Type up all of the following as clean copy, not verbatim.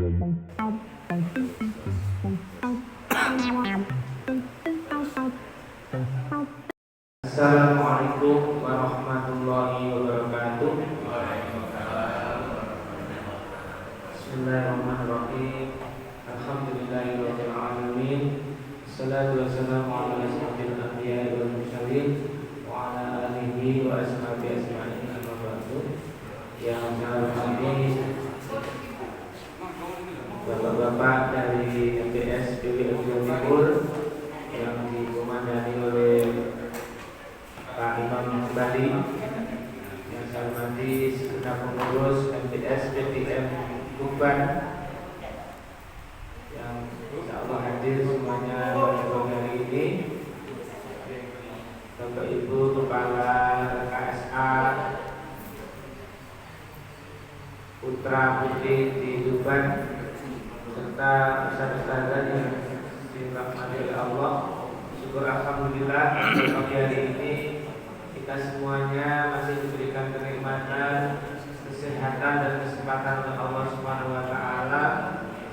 Assalamualaikum warahmatullahi wabarakatuh. Bismillahirrahmanirrahim. Alhamdulillahirabbil alamin. Wassalatu wassalamu ala asyrofil anbiya'i wal mursalin wa ala alihi wa ashabihi ajma'in. Amma ba'du. Yang saya hormati Bapak-bapak dari MTS PWI Jawa Timur yang dikomandani oleh Pak Imam Bali, yang saya hormati segenap pengurus MTS PTM Tuban yang insyaallah hadir semuanya pada hari ini, Bapak Ibu Kepala KSA Putra Putri di Tuban serta ustaz-ustazah yang dirahmati oleh Allah. Syukur alhamdulillah pagi hari ini kita semuanya masih diberikan kenikmatan, kesehatan dan kesempatan oleh Allah Subhanahu wa taala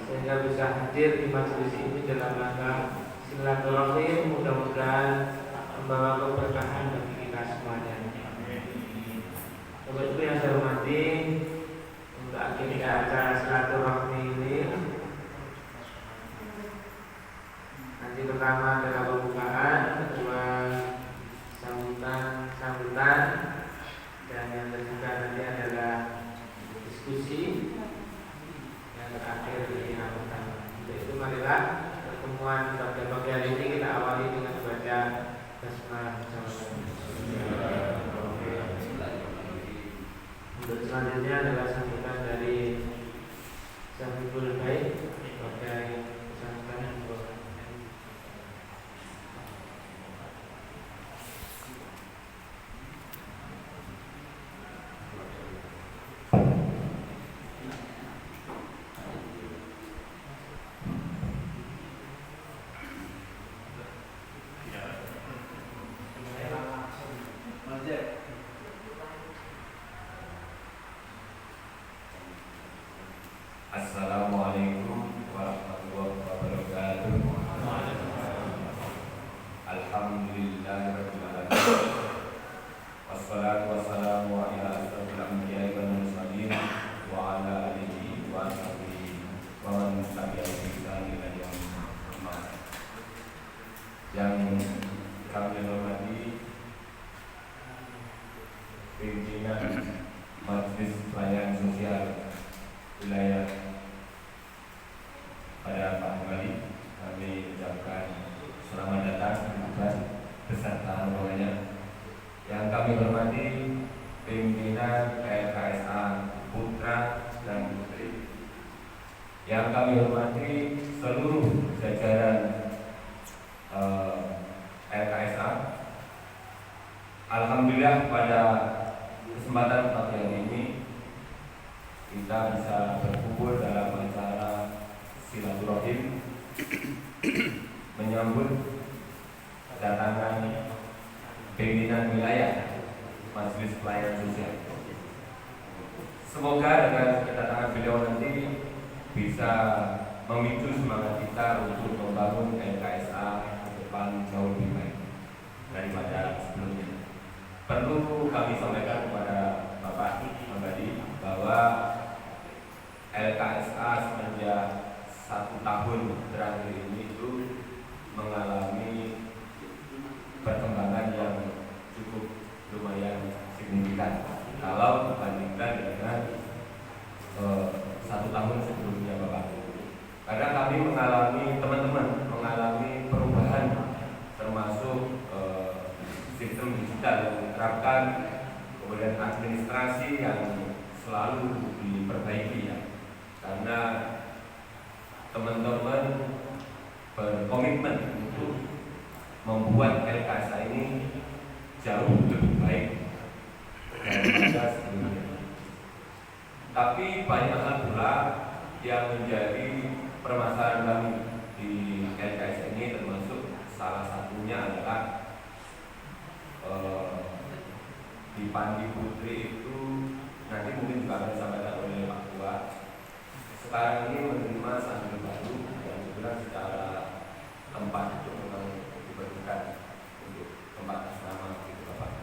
sehingga bisa hadir di majelis ini dalam rangka silaturahim, mudah-mudahan membawa keberkahan bagi kita semuanya. Bapak Ibu yang saya hormati, untuk agenda acara silaturahmi ini nanti pertama adalah pembukaan, kedua sambutan, dan yang ketiga nanti adalah diskusi, yang terakhir ini sambutan. Untuk itu marilah pertemuan pada pagi hari ini kita awali dengan baca basmalah. Untuk selanjutnya adalah sambutan dari Sahibul Bait sebagai sambutan untuk Assalamualaikum warahmatullahi wabarakatuh. Alhamdulillahirabbil alamin. Wassalatu wassalamu ala asyrofil anbiya'i wal mursalin wa ala alihi wa sahbihi wa man tabi'ahum bi ihsan ila yaumil qiyamah. Yang kami hormati pimpinan Majelis Pelayanan Sosial Wilayah pada Pak Bali, kami ucapkan selamat datang dan beserta rombongannya. Yang kami hormati pimpinan LKSA Putra dan Putri, yang kami hormati seluruh jajaran LKSA. Alhamdulillah pada kesempatan pagi hari ini kita bisa berkumpul dalam acara silaturahim menyambut kedatangan pimpinan wilayah Majelis Pelayanan Sosial. Semoga dengan kedatangan beliau nanti bisa memicu semangat kita untuk membangun LKSA ke depan jauh lebih baik daripada sebelumnya. Perlu kami sampaikan kepada Bapak Ambadi bahwa LKSA semenjak 1 tahun terakhir ini itu mengalami perkembangan yang cukup lumayan signifikan kalau dibandingkan dengan 1 tahun sebelumnya, Bapak. Karena kami teman-teman mengalami perubahan, termasuk sistem digital yang diterapkan, kemudian administrasi yang selalu diperbaiki ya. Karena teman-teman berkomitmen untuk membuat LKSA ini jauh lebih baik daripada sebelumnya. Tapi banyak hal pula yang menjadi permasalahan kami di LKSA ini, termasuk salah satunya adalah di Pandi Putri itu nanti mungkin juga akan disampaikan oleh Pak Tua. sekarang ini menerima santri baru yang kebetulan secara tempat itu memang diperlukan untuk tempat asrama gitu Bapak.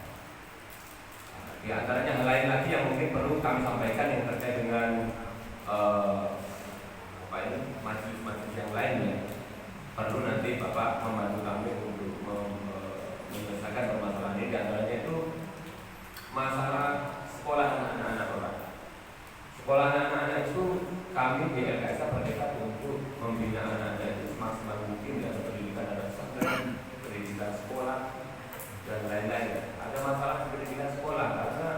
Di antaranya hal lain lagi yang mungkin perlu kami sampaikan yang terkait dengan majelis-majelis yang lain ya. Perlu nanti Bapak membantu kami untuk menyelesaikan permasalahan ini. Di antaranya itu masalah sekolah anak-anak Bapak. Sekolah anak-anak itu kami di LKSA bertekad untuk membina anak-anak itu semaksimal mungkin dalam pendidikan anak pesantren, pendidikan sekolah dan lain-lain. Ada masalah di pendidikan sekolah karena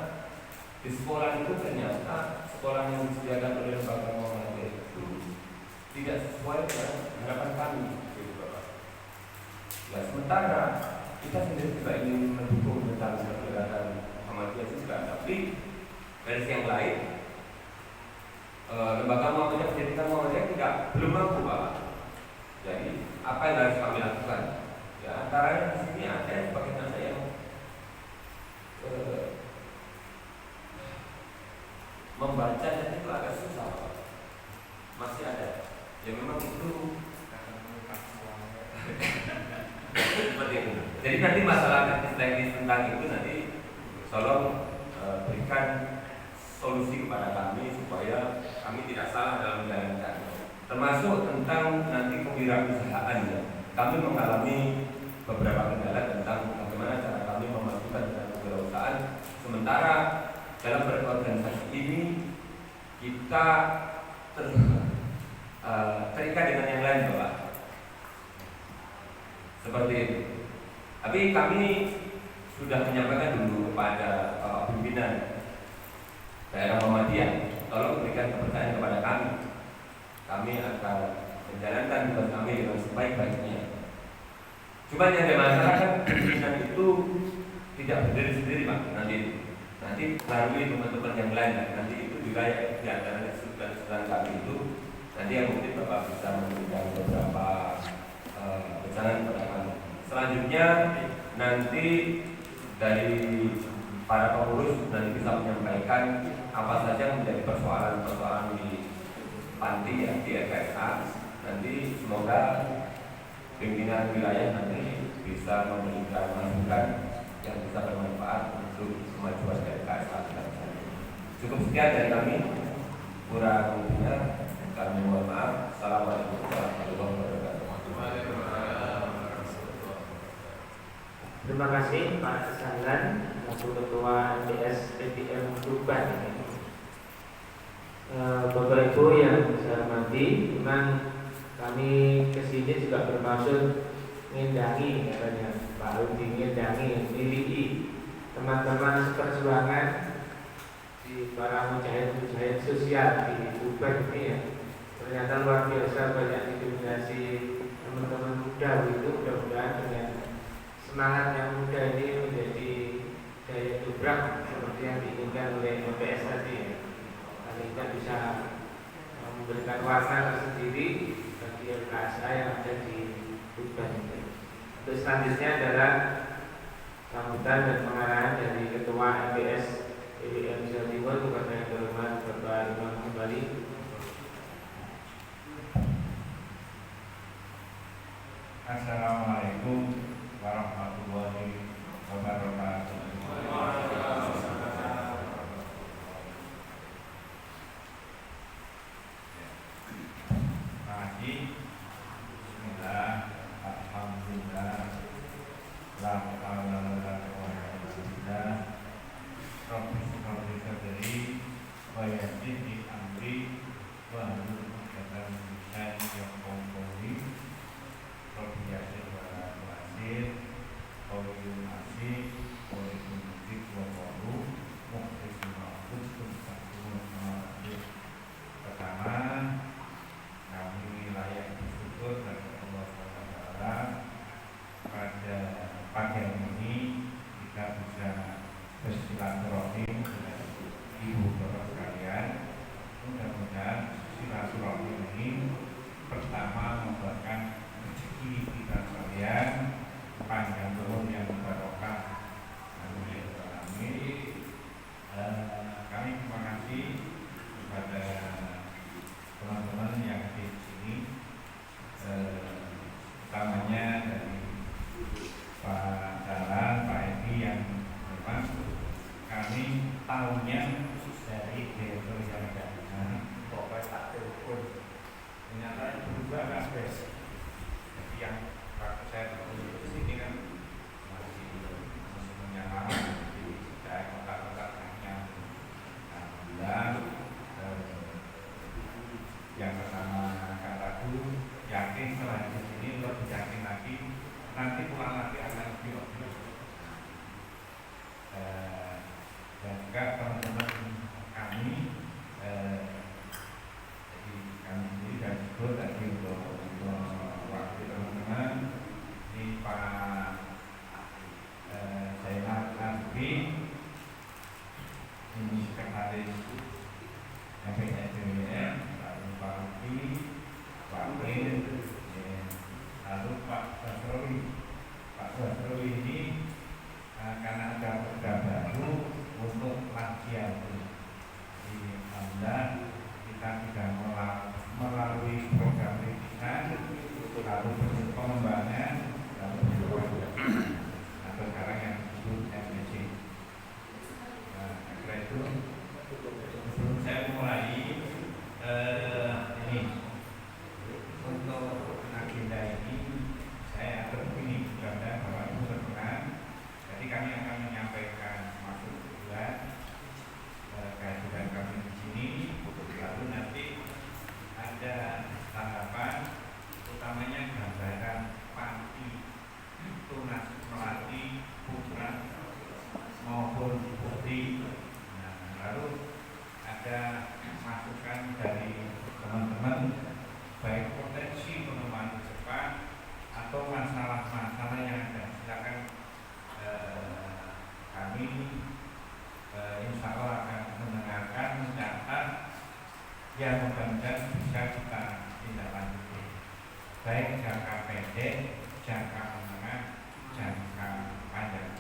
di sekolah itu ternyata sekolah yang disediakan oleh lembaga Muhammadiyah itu tidak sesuai dengan harapan kami, gitu Bapak. Ya, sementara kita sendiri juga ingin mendukung tentang kegiatan Muhammadiyah juga, tapi dari sisi yang lain lembaga Muhammadiyah pendidikan Muhammadiyah belum mampu Bapak. Jadi apa yang harus kami lakukan? Ya, antaranya di sini ada sebagian saya yang membaca dan itu agak susah Bapak. Masih ada. Ya memang itu seperti itu. Jadi nanti masalah teknis tentang itu nanti tolong berikan solusi kepada kami supaya kami tidak salah dalam menjalankan. Termasuk tentang nanti kewirausahaan ya. Kami mengalami beberapa kendala tentang bagaimana cara kami memajukan tentang kewirausahaan. Sementara dalam berorganisasi ini kita terikat dengan yang lain Bapak. Seperti itu. Tapi kami sudah menyampaikan dulu kepada pimpinan daerah Muhammadiyah, tolong berikan kepercayaan kepada kami. Kami akan menjalankan tugas kami dengan sebaik-baiknya. Cuma yang ada masalah kan pimpinan itu tidak berdiri sendiri Pak. Nanti melalui teman-teman yang lain. Nanti itu juga di antara kesulitan kami itu nanti yang mungkin Bapak bisa memberikan beberapa pesanan kepada kami. Selanjutnya nanti dari para pengurus nanti bisa menyampaikan apa saja menjadi persoalan-persoalan di panti ya, di LKSA. Nanti semoga pimpinan wilayah nanti bisa memberikan masukan yang bisa bermanfaat untuk kemajuan dari LKSA. Cukup sekian dari kami. Kurang lebihnya kami mohon maaf. Assalamualaikum warahmatullahi wabarakatuh. Terima kasih Pak Sanggan, Wakil Ketua MDS PTM Tuban. Bapak Ibu yang saya hormati, memang kami kesini juga bermaksud mengindangi katanya Pak Rudi, mengindangi, memiliki teman-teman seperjuangan di para mujahid-mujahid sosial di Tuban ini ya. Ternyata luar biasa banyak didominasi teman-teman muda itu. Mudah-mudahan dengan semangat yang muda ini menjadi daya dobrak seperti yang diinginkan oleh MPS tadi ya. Kita bisa memberikan warna tersendiri bagi LKSA yang ada di Tuban. Untuk selanjutnya adalah sambutan dan pengarahan dari Ketua MPS PBM Jawa Timur kepada yang terhormat Bapak Imam Kembali. Assalamualaikum warahmatullahi wabarakatuh. Pagi, bismillah, alhamdulillah, la haula wala quwwata illa billah. Rabbi shrah li sadri wa yassir li amri wa hlul 'uqdatam min lisani yafqahu qawli. Rabbi yassir wa la tu'assir, qawlun asih, qawlun mudik wa qawlu muhtisun ma'fudun sa'un ma'afir. Pertama, kami layak bersyukur kepada Allah SWT pada pagi hari ini kita bisa bersilaturahim dengan ibu bapak sekalian. Mudah-mudahan silaturahim ini pertama membuatkan rezeki kita sekalian panjang umur yang barokah. Amin. Kami terima kasih kepada teman-teman juga kabeh. Jadi yang waktu saya berkunjung ke sini kan masih musimnya lama, jadi saya kontak-kontak hanya alhamdulillah. Yang pertama Kak Ragu yakin setelah di sini lebih yakin lagi nanti pulang lagi akan lebih optimis. Dan juga teman-teman kami jadi kami sendiri dan juga tadi untuk waktu teman-teman ini Pak Zainal Arfi ini sekretaris FPSDWN, Pak Rufi, Pak Prin, lalu Pak Basroli ini karena ada program baru untuk lansia di Anda kita sudah melalui program rintisan lalu pengembangan lalu atau sekarang yang disebut MSC. Setelah itu sebelum saya mulai ini untuk agenda ini saya atur begini mudah-mudahan Bapak Ibu berkenan. Jadi kami akan menyampaikan maksud tujuan kehadiran kami di sini, lalu nanti ada tanggapan, utamanya gambaran panti tunas melati putra maupun putri. Nah, lalu ada masukan dari teman-teman baik potensi pengembangan ke depan atau masalah-masalah yang ada. Silakan kami insya Allah akan mendengarkan, mencatat yang mudah-mudahan bisa kita tindak lanjuti baik jangka pendek, jangka menengah, jangka panjang.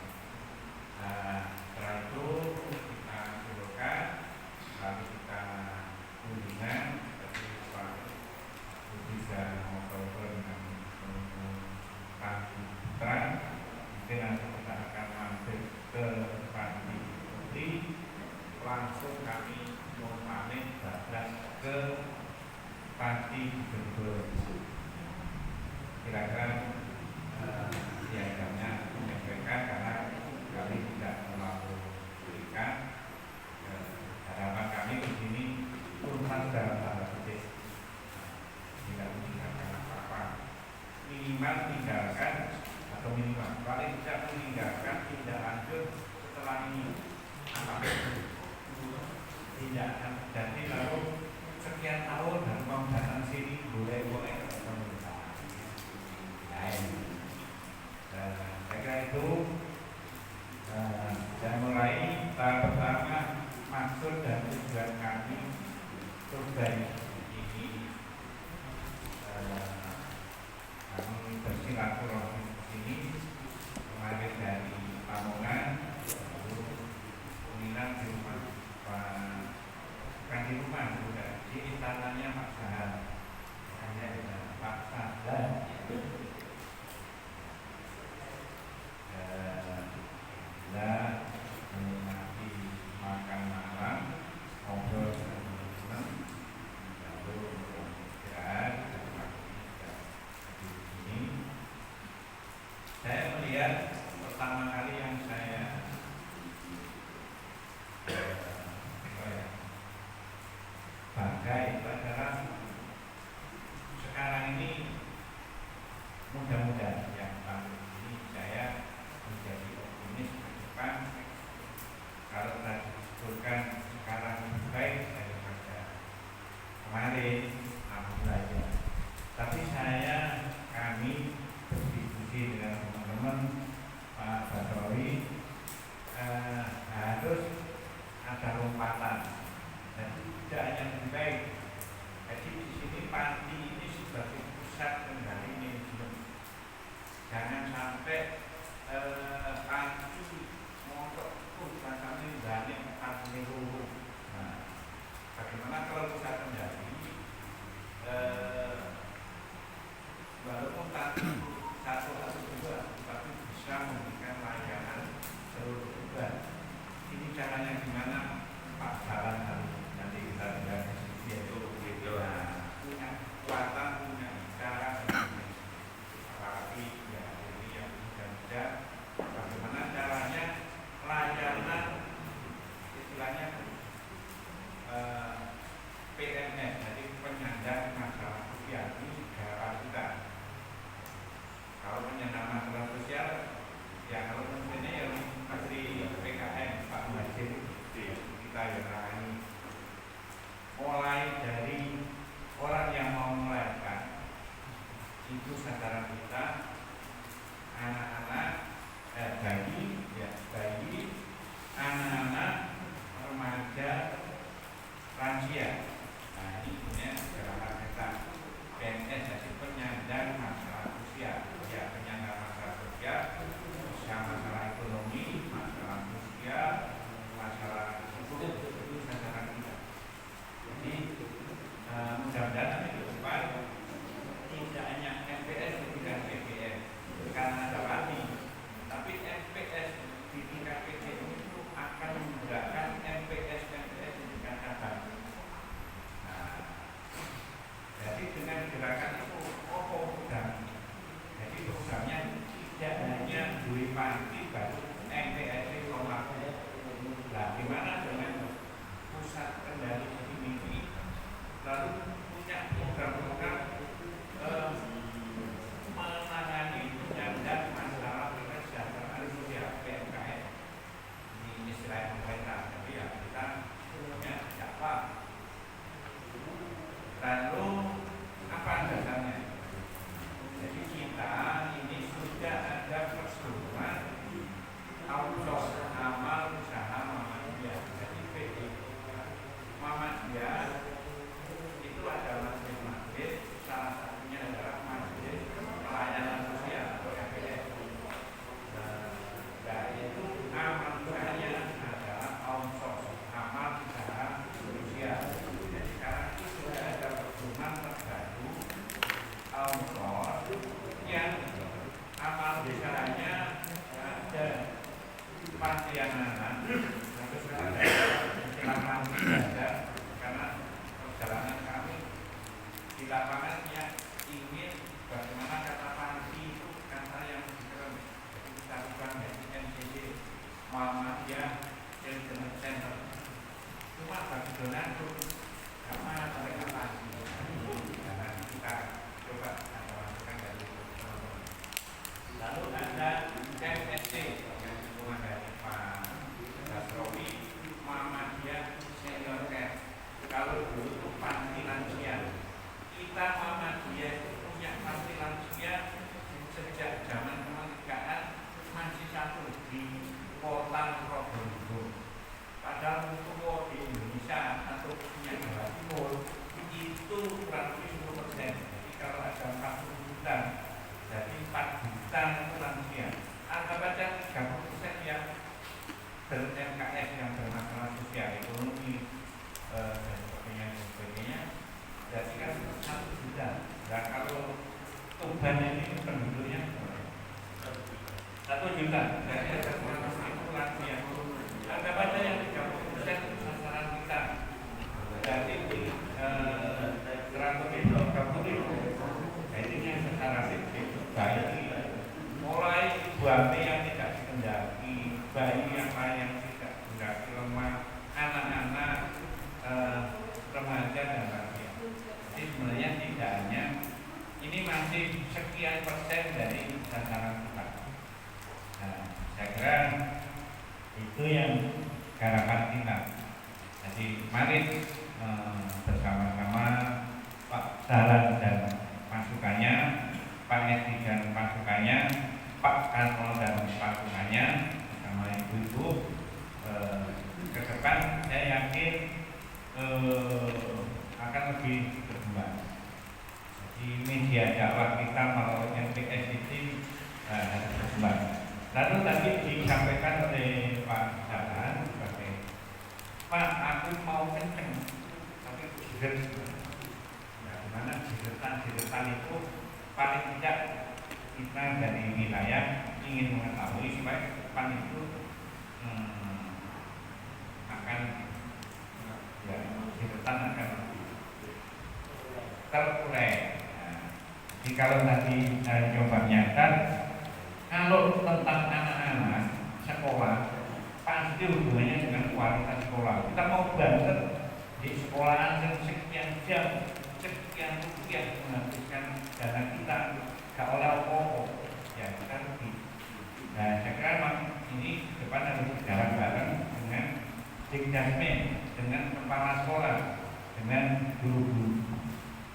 Setelah itu kita silakan lalu kita kunjungan dari Pak bisa ngobrol dengan Pak Putra. Mungkin nanti kita akan mampir ke Panti Putri, langsung kami mau pamit bablas ke Panti Gembel. Kira-kira diagamnya menyampaikan karena kami tidak terlalu berikan harapan kami di sini tuntas dalam tanda petik, tidak meninggalkan apa-apa, minimal tinggalkan atau minimal paling tidak meninggalkan tindak lanjut setelah ini apa tidak jadi lalu sekian tahun dan mau datang sini boleh pemerintah lain. Saya kira itu saya mulai tahap pertama maksud dan tujuan kami survei ini. Kami bersilaturahmi di sini kemarin dari Lamongan, lalu kemudian di rumah bukan di rumah juga di istananya Pak dengan gerakan itu program. Jadi programnya tidak hanya duit panti baru MPSC Komako. Nah, gimana dengan pusat kendali ini lalu punya program-program menangani dan masalah kesejahteraan sosial PMKM ini istilah pemerintah. Tapi ya kita punya siapa? Lalu apa dasarnya? Jadi kita ini sudah ada persetujuan outsource amal usaha Muhammadiyah. Jadi PT Muhammadiyah itu ada masjid-masjid, salah satunya adalah masjid pelayanan sosial atau MPS. Nah, itu amal usahanya adalah outsource amal usaha sosial. Jadi sekarang itu sudah ada pertemuan terbaru outsource yang amal usahanya ada Pantianan, tapi sekarang ada belajar karena perjalanan kami di lapangan yang ingin bagaimana kata panti itu kata yang dikerem. Jadi kita bukan dari NCC Muhammadiyah Children's Center. Cuma bagi donatur karena mereka panti. Karena kita coba ada masukan dari teman-teman. Lalu ada MSC yang hubungan dari Pak Dasrowi Muhammadiyah Senior Care. Kalau dulu itu panti lansia, kita Muhammadiyah punya panti lansia sejak zaman kemerdekaan masih satu di kota Probolinggo. Padahal untuk di Indonesia atau punya Jawa Timur itu kurang lebih 10%. Jadi kalau ada 40 juta, jadi 4 juta itu lansia. Anggap aja 30% yang ber-MKS yang bermasalah sosial, ekonomi dan sebagainya. Jadi kan 1 juta. Nah kalau Tuban ini penduduknya 1 juta. Jadi ada 100.000 lansia. Anggap aja yang 30% sasaran kita. Jadi kurang lebih 30.000. Jadi yang secara fisik bayi mulai ibu hamil yang tidak dikendaki, bayi yang lain yang tidak dikendaki, lemah, anak-anak, remaja dan lansia. Jadi sebenarnya tidak hanya ini masih sekian persen dari sasaran kita. Nah, saya kira itu yang garapan kita. Jadi mari bersama-sama Pak Saran dan pasukannya, Pak Edi dan pasukannya, Pak Karno dan pasukannya, bersama ibu-ibu ke depan saya yakin akan lebih berkembang. Jadi media dakwah kita melalui MPS itu harus berkembang. Lalu tadi disampaikan oleh Pak Saran sebagai Pak, aku mau kenceng, tapi jidat. Nah, dimana jidetan itu paling tidak kita dari wilayah ingin mengetahui supaya depan itu akan ya jidetan akan terurai. Nah, jadi kalau tadi coba nyata, kalau tentang anak-anak sekolah pasti hubungannya dengan kualitas sekolah. Kita mau banget di sekolahan yang sekian jam, sekian rupiah menghabiskan dana kita, gak oleh apa-apa. Ya kita rugi. Nah, saya kira ini depan harus berjalan bareng dengan Dikdasmen, dengan kepala sekolah, dengan guru-guru.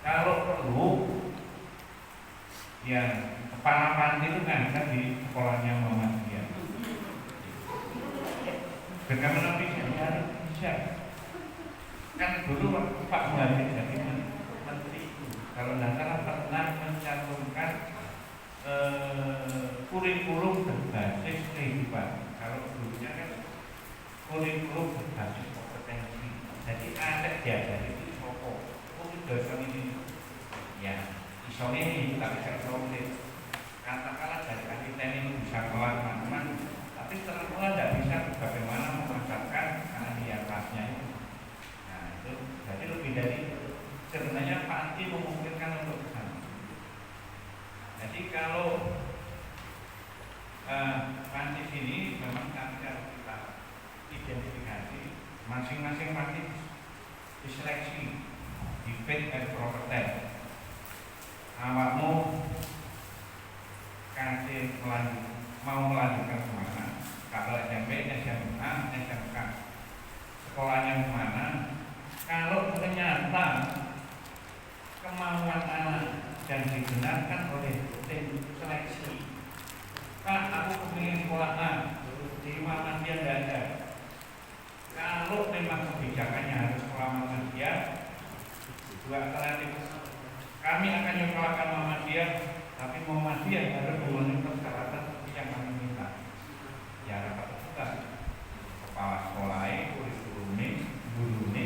Kalau perlu, ya kepala panti itu ngangkat di sekolahnya Muhammadiyah. Bagaimana bisa? Kan dulu Pak Muhammad jadi menteri, kalau tidak salah pernah mencantumkan kurikulum berbasis kehidupan. Kalau dulunya kan kurikulum berbasis kompetensi. Jadi ada diajari itu pokok. Dosen ini, ya, iso ini tapi saya sulit. Katakanlah dari teknik bisa keluar teman-teman, tapi setelah tidak bisa bagaimana memasarkan karena di atasnya itu. Nah itu jadi lebih dari sebenarnya panti memungkinkan dan dibenarkan oleh tim seleksi. Pak, aku ingin sekolah A, di Muhammadiyah tidak ada. Kalau memang kebijakannya harus sekolah Muhammadiyah, dua alternatif. Kami akan nyekolahkan Muhammadiyah, tapi Muhammadiyah harus memenuhi persyaratan seperti yang kami minta. Ya, dapat juga kepala sekolahnya, kurikulumnya, gurunya.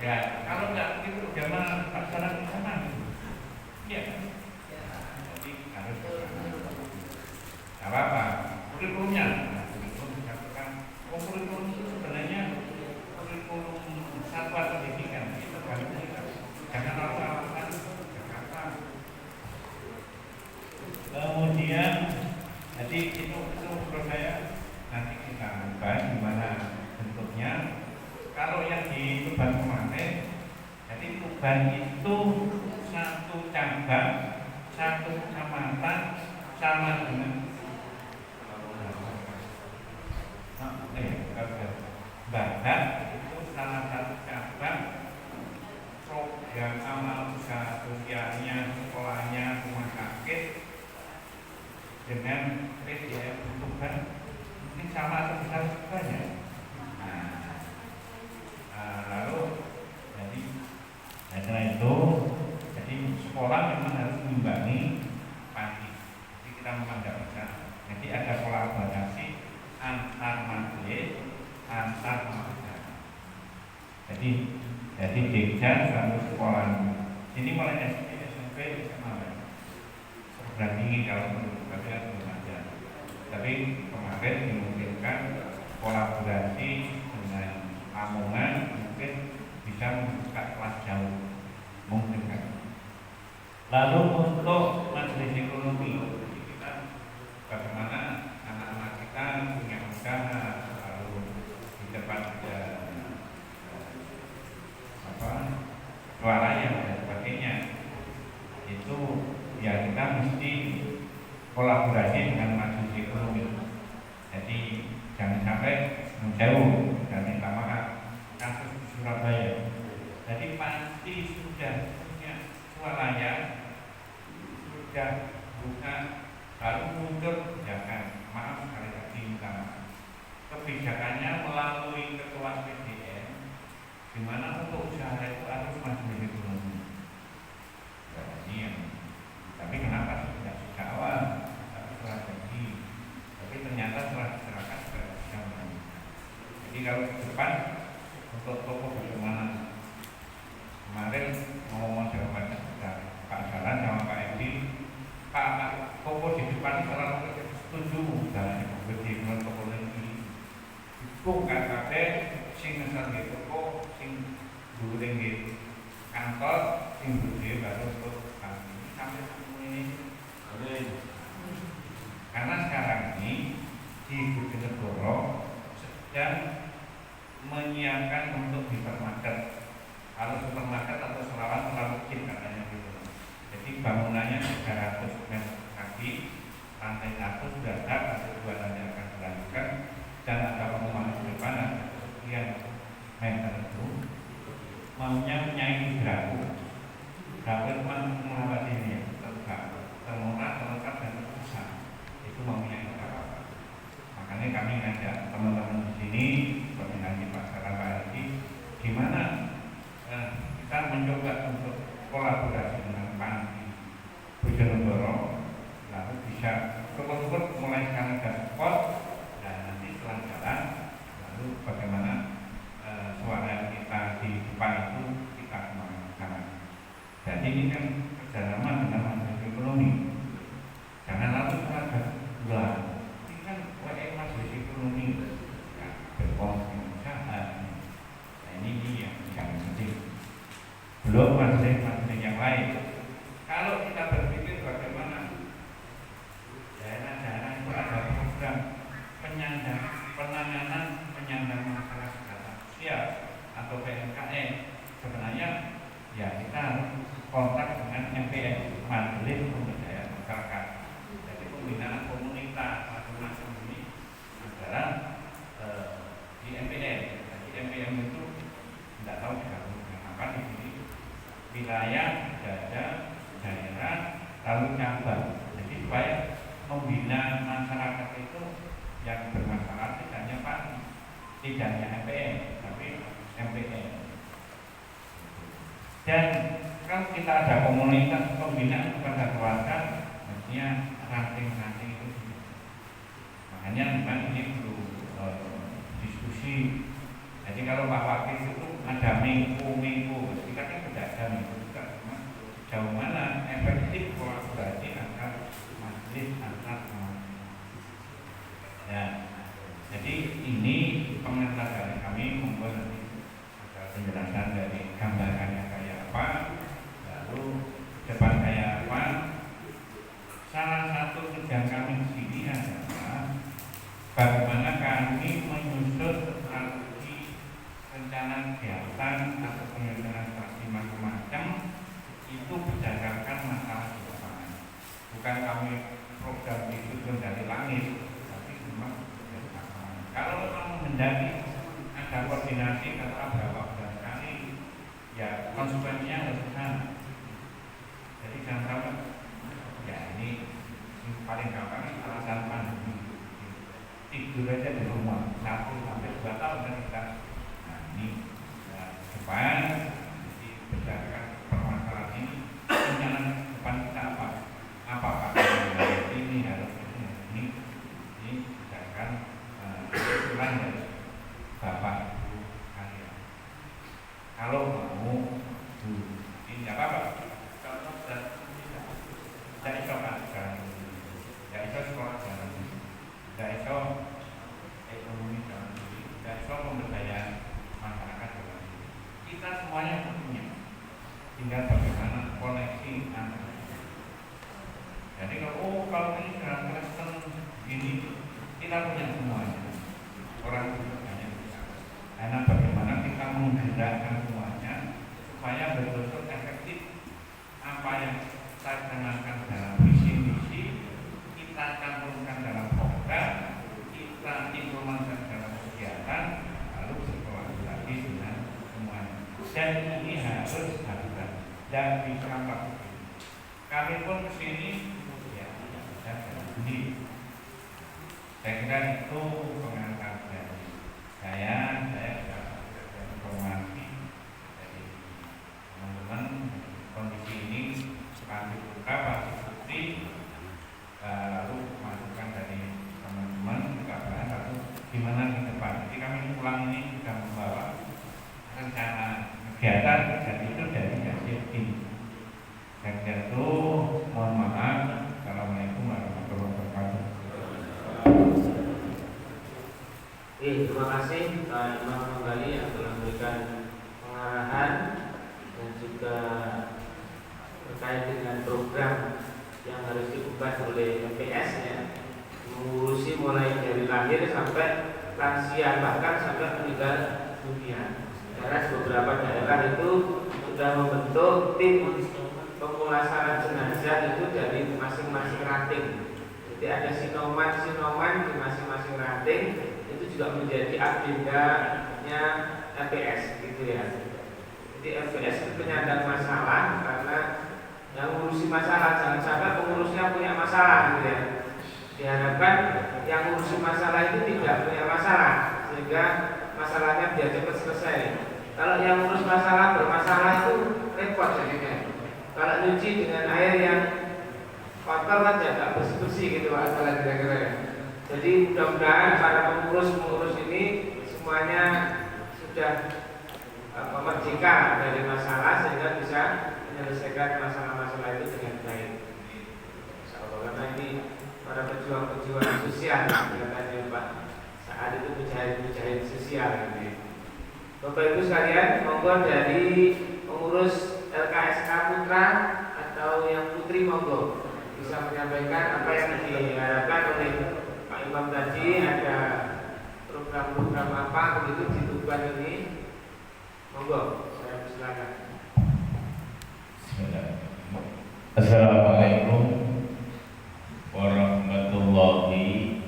Ya, kalau tidak itu bagaimana pelaksanaan di sana? Iya. Jadi harus tidak apa-apa. Kurikulumnya, kurikulum disatukan. Kurikulum itu sebenarnya kurikulum satuan pendidikan. Itu jangan lalu alasan Jakarta. Kemudian, jadi itu menurut saya nanti kita bahas gimana bentuknya. Kalau yang di Tuban kemarin, jadi Tuban itu satu cabang, satu kecamatan sama dengan Badak itu salah satu cabang program amal usaha sosialnya, sekolahnya, rumah sakit dengan PDAM Tuban mungkin sama atau besar sebagainya. Lalu jadi setelah itu jadi sekolah memang harus mengimbangi panti. Jadi kita memang tidak bisa. Jadi ada kolaborasi antar majelis, antar madrasah. Jadi Jogja satu sekolah. Ini mulai SD, SMP, SMA. Berarti kalau menurut saya belum ada. Tapi kemarin dimungkinkan kolaborasi dengan Lamongan mungkin bisa membuka kelas jauh, mungkin kan. Lalu untuk majelis ekonomi, kita bagaimana anak-anak kita punya usaha, lalu di depan ada suaranya dan sebagainya, itu ya kita mesti kolaborasi dengan majelis ekonomi. Jadi jangan sampai menjauh dan minta maaf kasus di Surabaya. Jadi pasti sudah punya suaranya, sudah bukan baru muncul kebijakan. Maaf sekali lagi minta maaf. Kebijakannya melalui ketua PDN, di mana untuk usaha itu harus majelis ekonomi. Ini yang. Tapi kenapa tidak sejak awal? Tapi setelah jadi. Tapi ternyata setelah diserahkan sudah bisa menemukan. Jadi kalau ke depan untuk toko bagaimana kemarin ngomong jawabannya sudah Pak Jalan sama Pak Edi, Pak toko di depan selalu setuju jalannya berbeda dengan toko lagi. Bukan kate sing ngesal di toko sing dulu di kantor sing berdiri baru untuk kami sampai ini. Karena sekarang ini di Bojonegoro sedang menyiapkan untuk hipermarket. Kalau supermarket atau selawan terlalu kecil katanya gitu. Jadi bangunannya 300 meter kaki, lantai 1 sudah ada, lantai 2 nanti akan dilanjutkan, dan ada pengumuman di depan ada sekian meter itu. Maunya menyaingi Graku. Graku itu kan mengawasi ini ya, termurah, terlengkap dan terbesar. Itu maunya itu apa-apa. Makanya kami ngajak teman-teman di sini, seperti nanti Pak Sarah Pak Edi, gimana kita mencoba untuk kolaborasi dengan Panti Bojonegoro, lalu bisa syukur-syukur mulai sekarang ada spot, dan nanti setelah jalan, lalu bagaimana suara kita di depan itu kita kembangkan. Jadi ini kan kerjasama dengan majelis ekonomi. Jangan lalu ada dua. Ini kan majelis ekonomi ya, berkongsi usaha. Nah ini yang penting. Belum majelis yang lain. Kalau kita berpikir bagaimana daerah-daerah itu ada program penanganan penyandang masalah kesehatan sosial atau PMKM, sebenarnya ya kita harus kontak dengan MPS, Majelis Pemberdayaan Masyarakat. Jadi pembinaan komunitas macam-macam ini adalah di MPM. Jadi MPM itu tidak tahu digabung dengan apa di sini. wilayah, daerah, lalu cabang. Jadi supaya membina masyarakat itu yang bermasalah tidak hanya MPN, tapi MPN. Dan kalau kita ada komunitas pembinaan kepada keluarga, artinya ranting-ranting itu. Makanya memang ini perlu diskusi. Jadi kalau Pak Wakil itu ada minggu, kita kan tidak ada minggu juga, jauh mana efektif kolaborasi antar majelis antar. Ya, jadi ini pengantar dari kami membuat penjelasan dari gambarannya kayak apa, lalu depan kayak apa. Salah satu tujuan kami di sini adalah bagaimana kami menyusun strategi rencana kegiatan atau penyusunan strategi macam-macam itu berdasarkan masalah di lapangan. Bukan kami program disusun dari langit, tapi memang dari lapangan. Kalau memang mendaki ada koordinasi atau berapa bulan sekali, ya konsekuensinya harus ke sana. Jadi jangan sampai ya ini paling gampang alasan pandemi. Tidur aja di rumah 1 sampai 2 tahun kan kita. Nah ini depan jadi berdasarkan permasalahan ini rencana depan kita apa ini harus ini berdasarkan usulan dari Bapak Ibu kalian. Kalau mau ini apa-apa contoh dan tidak iso kan tidak iso sekolah jalan tidak iso ekonomi jalan tidak iso pemberdayaan masyarakat jalan kita semuanya punya, tinggal bagaimana koneksi antara. Jadi kalau ini Kristen ini kita punya semuanya, orang itu hanya bisa. Karena bagaimana kita menggerakkan semuanya supaya betul-betul efektif apa yang kita kenakan dalam visi misi, kita cantumkan dalam program, kita implementasikan dalam kegiatan, lalu berkolaborasi dengan semuanya. Dan ini harus hadirkan dan bisa lakukan. Kami pun kesini ya tidak bisa sendiri. Saya kira itu pengantar dari saya informasi dari teman-teman. Kondisi ini kami buka pasti bukti, lalu masukan dari teman-teman juga bahas lalu gimana ke depan. Jadi kami pulang ini sudah membawa rencana kegiatan dan itu dari hasil tim. Dan itu mohon maaf. Assalamualaikum warahmatullahi wabarakatuh. Terima kasih Pak Imam kembali yang telah memberikan pengarahan dan juga terkait dengan program yang harus dibuat oleh MPS ya, mengurusi mulai dari lahir sampai lansia bahkan sampai meninggal dunia. Karena beberapa daerah itu sudah membentuk tim pemulasaran jenazah itu dari masing-masing ranting. Jadi ada sinoman di masing-masing ranting itu juga menjadi agendanya MPS gitu ya. Jadi MPS itu penyandang masalah karena yang mengurusi masalah, jangan sampai pengurusnya punya masalah gitu ya. Diharapkan yang mengurusi masalah itu tidak punya masalah sehingga masalahnya biar cepat selesai. Kalau yang mengurus masalah bermasalah itu repot jadinya. Kalau nyuci dengan air yang kotor kan tidak bersih-bersih gitu Pak, salah kira-kira. Jadi mudah-mudahan para pengurus ini semuanya sudah merdeka dari masalah sehingga bisa menyelesaikan masalah-masalah itu dengan baik. Insyaallah, karena ini para pejuang-pejuang sosial katanya Pak saat itu mujahid sosial ini. Bapak Ibu sekalian, monggo dari pengurus LKSK Putra atau yang putri monggo bisa menyampaikan apa yang diharapkan oleh Pak Imam tadi, ada program-program apa begitu di Tuban ini. Monggo, saya persilakan. Assalamualaikum warahmatullahi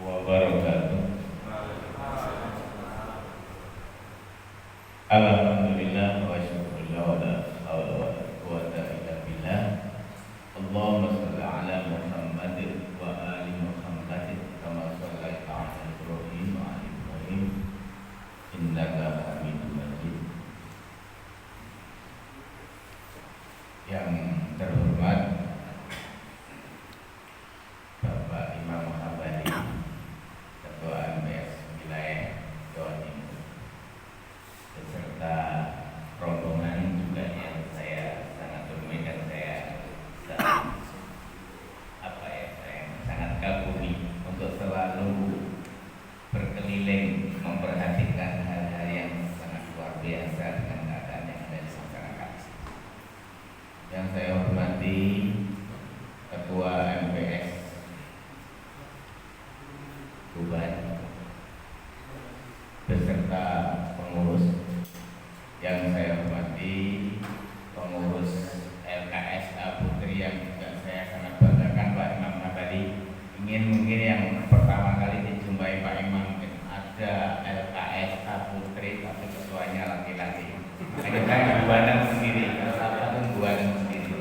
wabarakatuh. Alhamdulillah wa syukurillah wa la Yang terhormat Bapak Imam Hambali, Ketua MPS Wilayah Jawa Timur, beserta rombongan juga yang saya sangat hormati dan saya sangat kagumi untuk selalu berkeliling memperhatikan hal-hal yang sangat luar biasa dengan keadaan yang ada di masyarakat. Yang saya hormati Ketua MPS Tuban beserta pengurus, yang saya hormati pengurus LKSA Putri yang juga saya sangat banggakan Pak Imam Hambali. Mungkin yang pertama kali dijumpai Pak Imam ada LKSA Putri tapi ketuanya laki-laki. Makanya saya buanan sendiri, kalau apa pun buanan sendiri.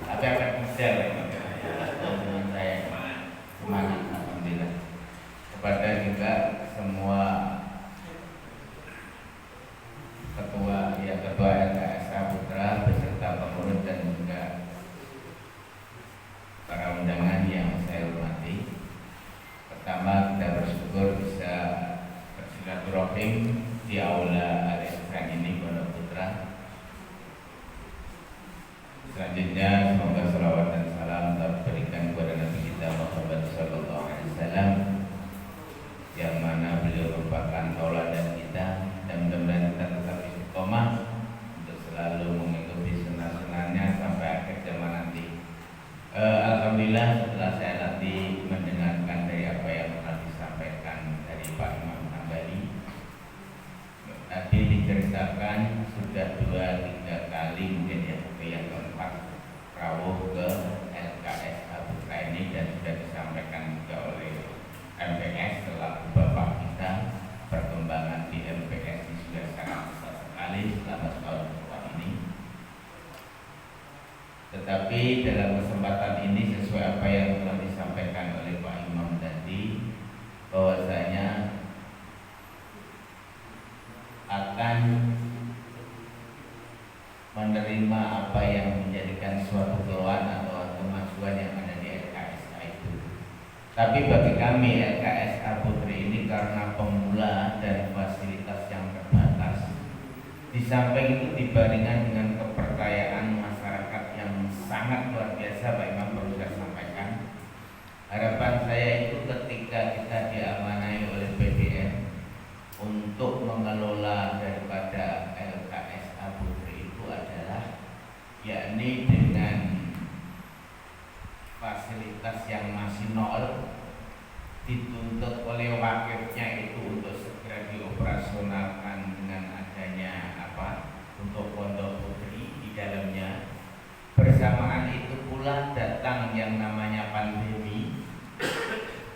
Tapi agak kecil teman saya semangat alhamdulillah. Kepada juga semua ketua LKSA Putra beserta pengurus dan juga para undangan yang saya hormati. Pertama, kita bersyukur bisa bersilaturahim di aula Al-Ihsan ini Pondok Putra. Selanjutnya semoga salawat dan salam terberikan kepada Nabi kita Muhammad sallallahu alaihi wasallam, yang mana beliau merupakan tauladan kita, dan mudah-mudahan kita tetap istiqomah untuk selalu mengikuti sunnah-sunnahnya sampai akhir zaman nanti. Alhamdulillah setelah saya nanti mendengarkan dari apa yang telah disampaikan dari Pak Imam Hambali, tadi diceritakan sudah 2-3 kali mungkin ya, yang keempat rawuh ke LKSA Putra ini, dan sudah disampaikan juga oleh MPS setelah Bapak kita. Perkembangan di MPS ini sudah sangat besar sekali selama setahun ini. Tetapi dalam kesempatan ini sesuai apa yang telah disampaikan oleh Pak Imam tadi, bahwasanya akan menerima apa yang menjadikan suatu keluhan atau kemajuan yang ada di LKSA itu. Tapi bagi kami LKSA Putri ini karena pemula dan fasilitas yang terbatas, di samping itu dibarengan dengan kepercayaan masyarakat yang sangat luar biasa, Pak Imam perlu saya sampaikan. Harapan saya itu ketika kita diamanai oleh BDM untuk mengelola daripada LKSA Putri itu adalah yakni dengan fasilitas yang masih nol, dituntut oleh wakilnya itu untuk segera dioperasionalkan dengan adanya untuk Pondok Putri di dalamnya. Bersamaan itu pula datang yang namanya pandemi,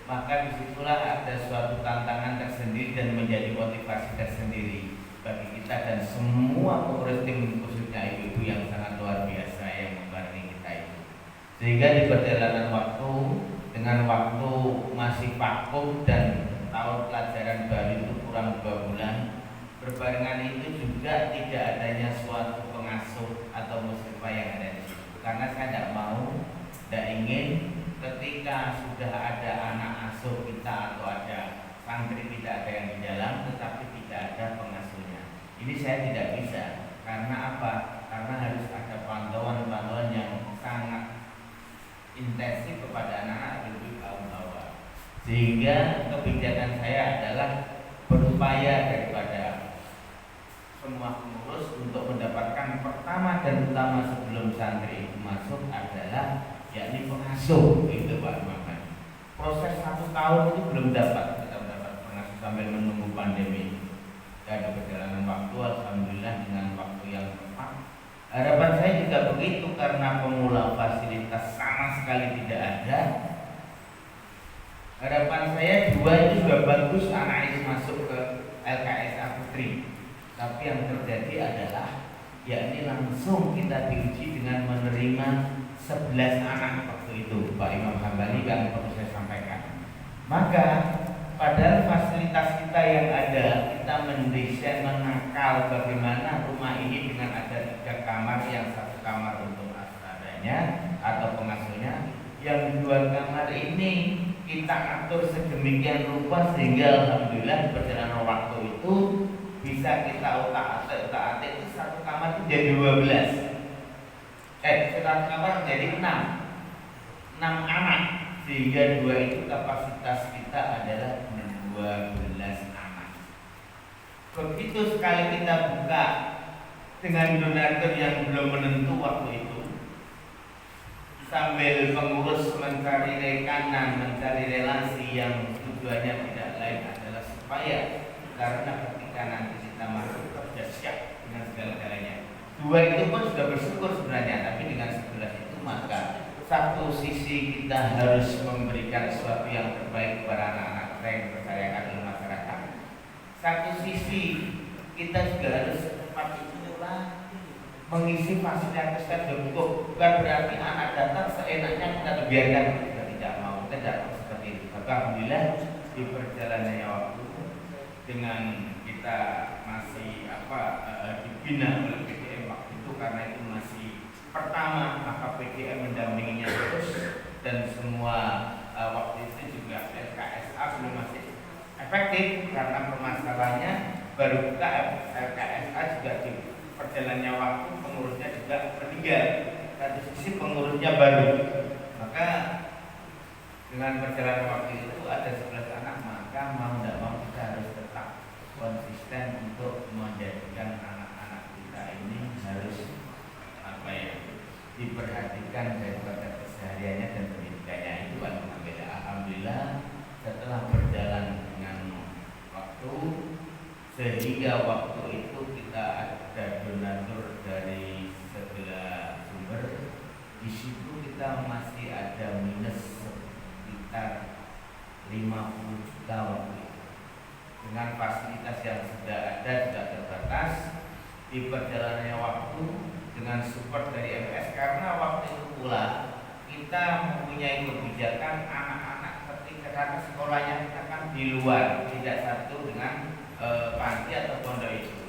maka disitulah ada suatu tantangan tersendiri dan menjadi motivasi tersendiri bagi kita dan semua pengurus tim, khususnya ibu-ibu yang sangat luar biasa yang membarengi kita itu. Sehingga di perjalanan waktu, dengan waktu masih vakum dan tahun pelajaran baru itu kurang 2 bulan, berbarengan itu juga tidak adanya suatu pengasuh atau muslimah yang ada di situ. Karena saya tidak ingin ketika sudah ada anak asuh kita atau ada santri tidak ada yang di dalam, tetapi tidak ada pengasuhnya. Ini saya tidak bisa. Karena apa? Karena harus ada pantauan-pantauan yang sangat intensif kepada anak-anak di kaum bawah. Sehingga kebijakan saya adalah berupaya daripada semua pengurus untuk mendapatkan pertama dan utama sebelum santri itu masuk adalah yakni pengasuh itu Pak Muhammad. Proses 1 tahun itu belum dapat kita mendapat pengasuh sambil menunggu pandemi. Dan perjalanan waktu alhamdulillah dengan waktu yang tepat. Harapan saya juga begitu karena pemula fasilitas sama sekali tidak ada. Harapan saya 2 itu sudah bagus anak itu masuk ke LKSA Putri. Tapi yang terjadi adalah yakni langsung kita diuji dengan menerima 11 anak waktu itu Pak Imam Hambali yang perlu saya sampaikan. Maka padahal fasilitas kita yang ada, kita mendesain menakal bagaimana rumah ini dengan ada 3 kamar, yang 1 kamar untuk kita atur sedemikian rupa sehingga alhamdulillah perjalanan waktu itu bisa kita utak-atik itu satu kamar itu jadi 12. Satu kamar menjadi 6 anak, sehingga 2 itu kapasitas kita adalah 12 anak. Begitu sekali kita buka dengan donatur yang belum menentu waktu itu, sambil pengurus mencari rekanan, mencari relasi yang tujuannya tidak lain adalah supaya karena ketika nanti kita masuk sudah siap dengan segala-galanya. 2 itu pun sudah bersyukur sebenarnya, tapi dengan 11 itu maka satu sisi kita harus memberikan sesuatu yang terbaik kepada anak-anak kita yang dipercayakan oleh masyarakat. Satu sisi kita juga harus cepat mengisi fasilitas yang cukup. Bukan berarti anak datang seenaknya kita biarkan, kita tidak mau, kita tidak mau seperti itu. Maka alhamdulillah di perjalanannya waktu dengan kita masih dibina oleh PDM waktu itu, karena itu masih pertama, maka PDM mendampinginya terus, dan semua waktu itu juga LKSA belum masih efektif karena permasalahannya baru kita LKSA juga di perjalanannya waktu pengurusnya juga meninggal, satu sisi pengurusnya baru, maka dengan perjalanan waktu itu ada 11 anak, maka mau tidak mau kita harus tetap konsisten untuk menjadikan anak-anak kita ini harus diperhatikan daripada kesehariannya dan pendidikannya. Itu alhamdulillah setelah berjalan dengan waktu, sehingga waktu itu kita ada donatur dari segala sumber. Di situ kita masih ada minus sekitar 50 juta waktu itu. Dengan fasilitas yang sudah ada juga terbatas, di perjalanannya waktu dengan support dari MPS, karena waktu itu pula kita mempunyai kebijakan anak-anak ketika karena sekolahnya kita kan di luar, tidak satu dengan panti atau pondok itu,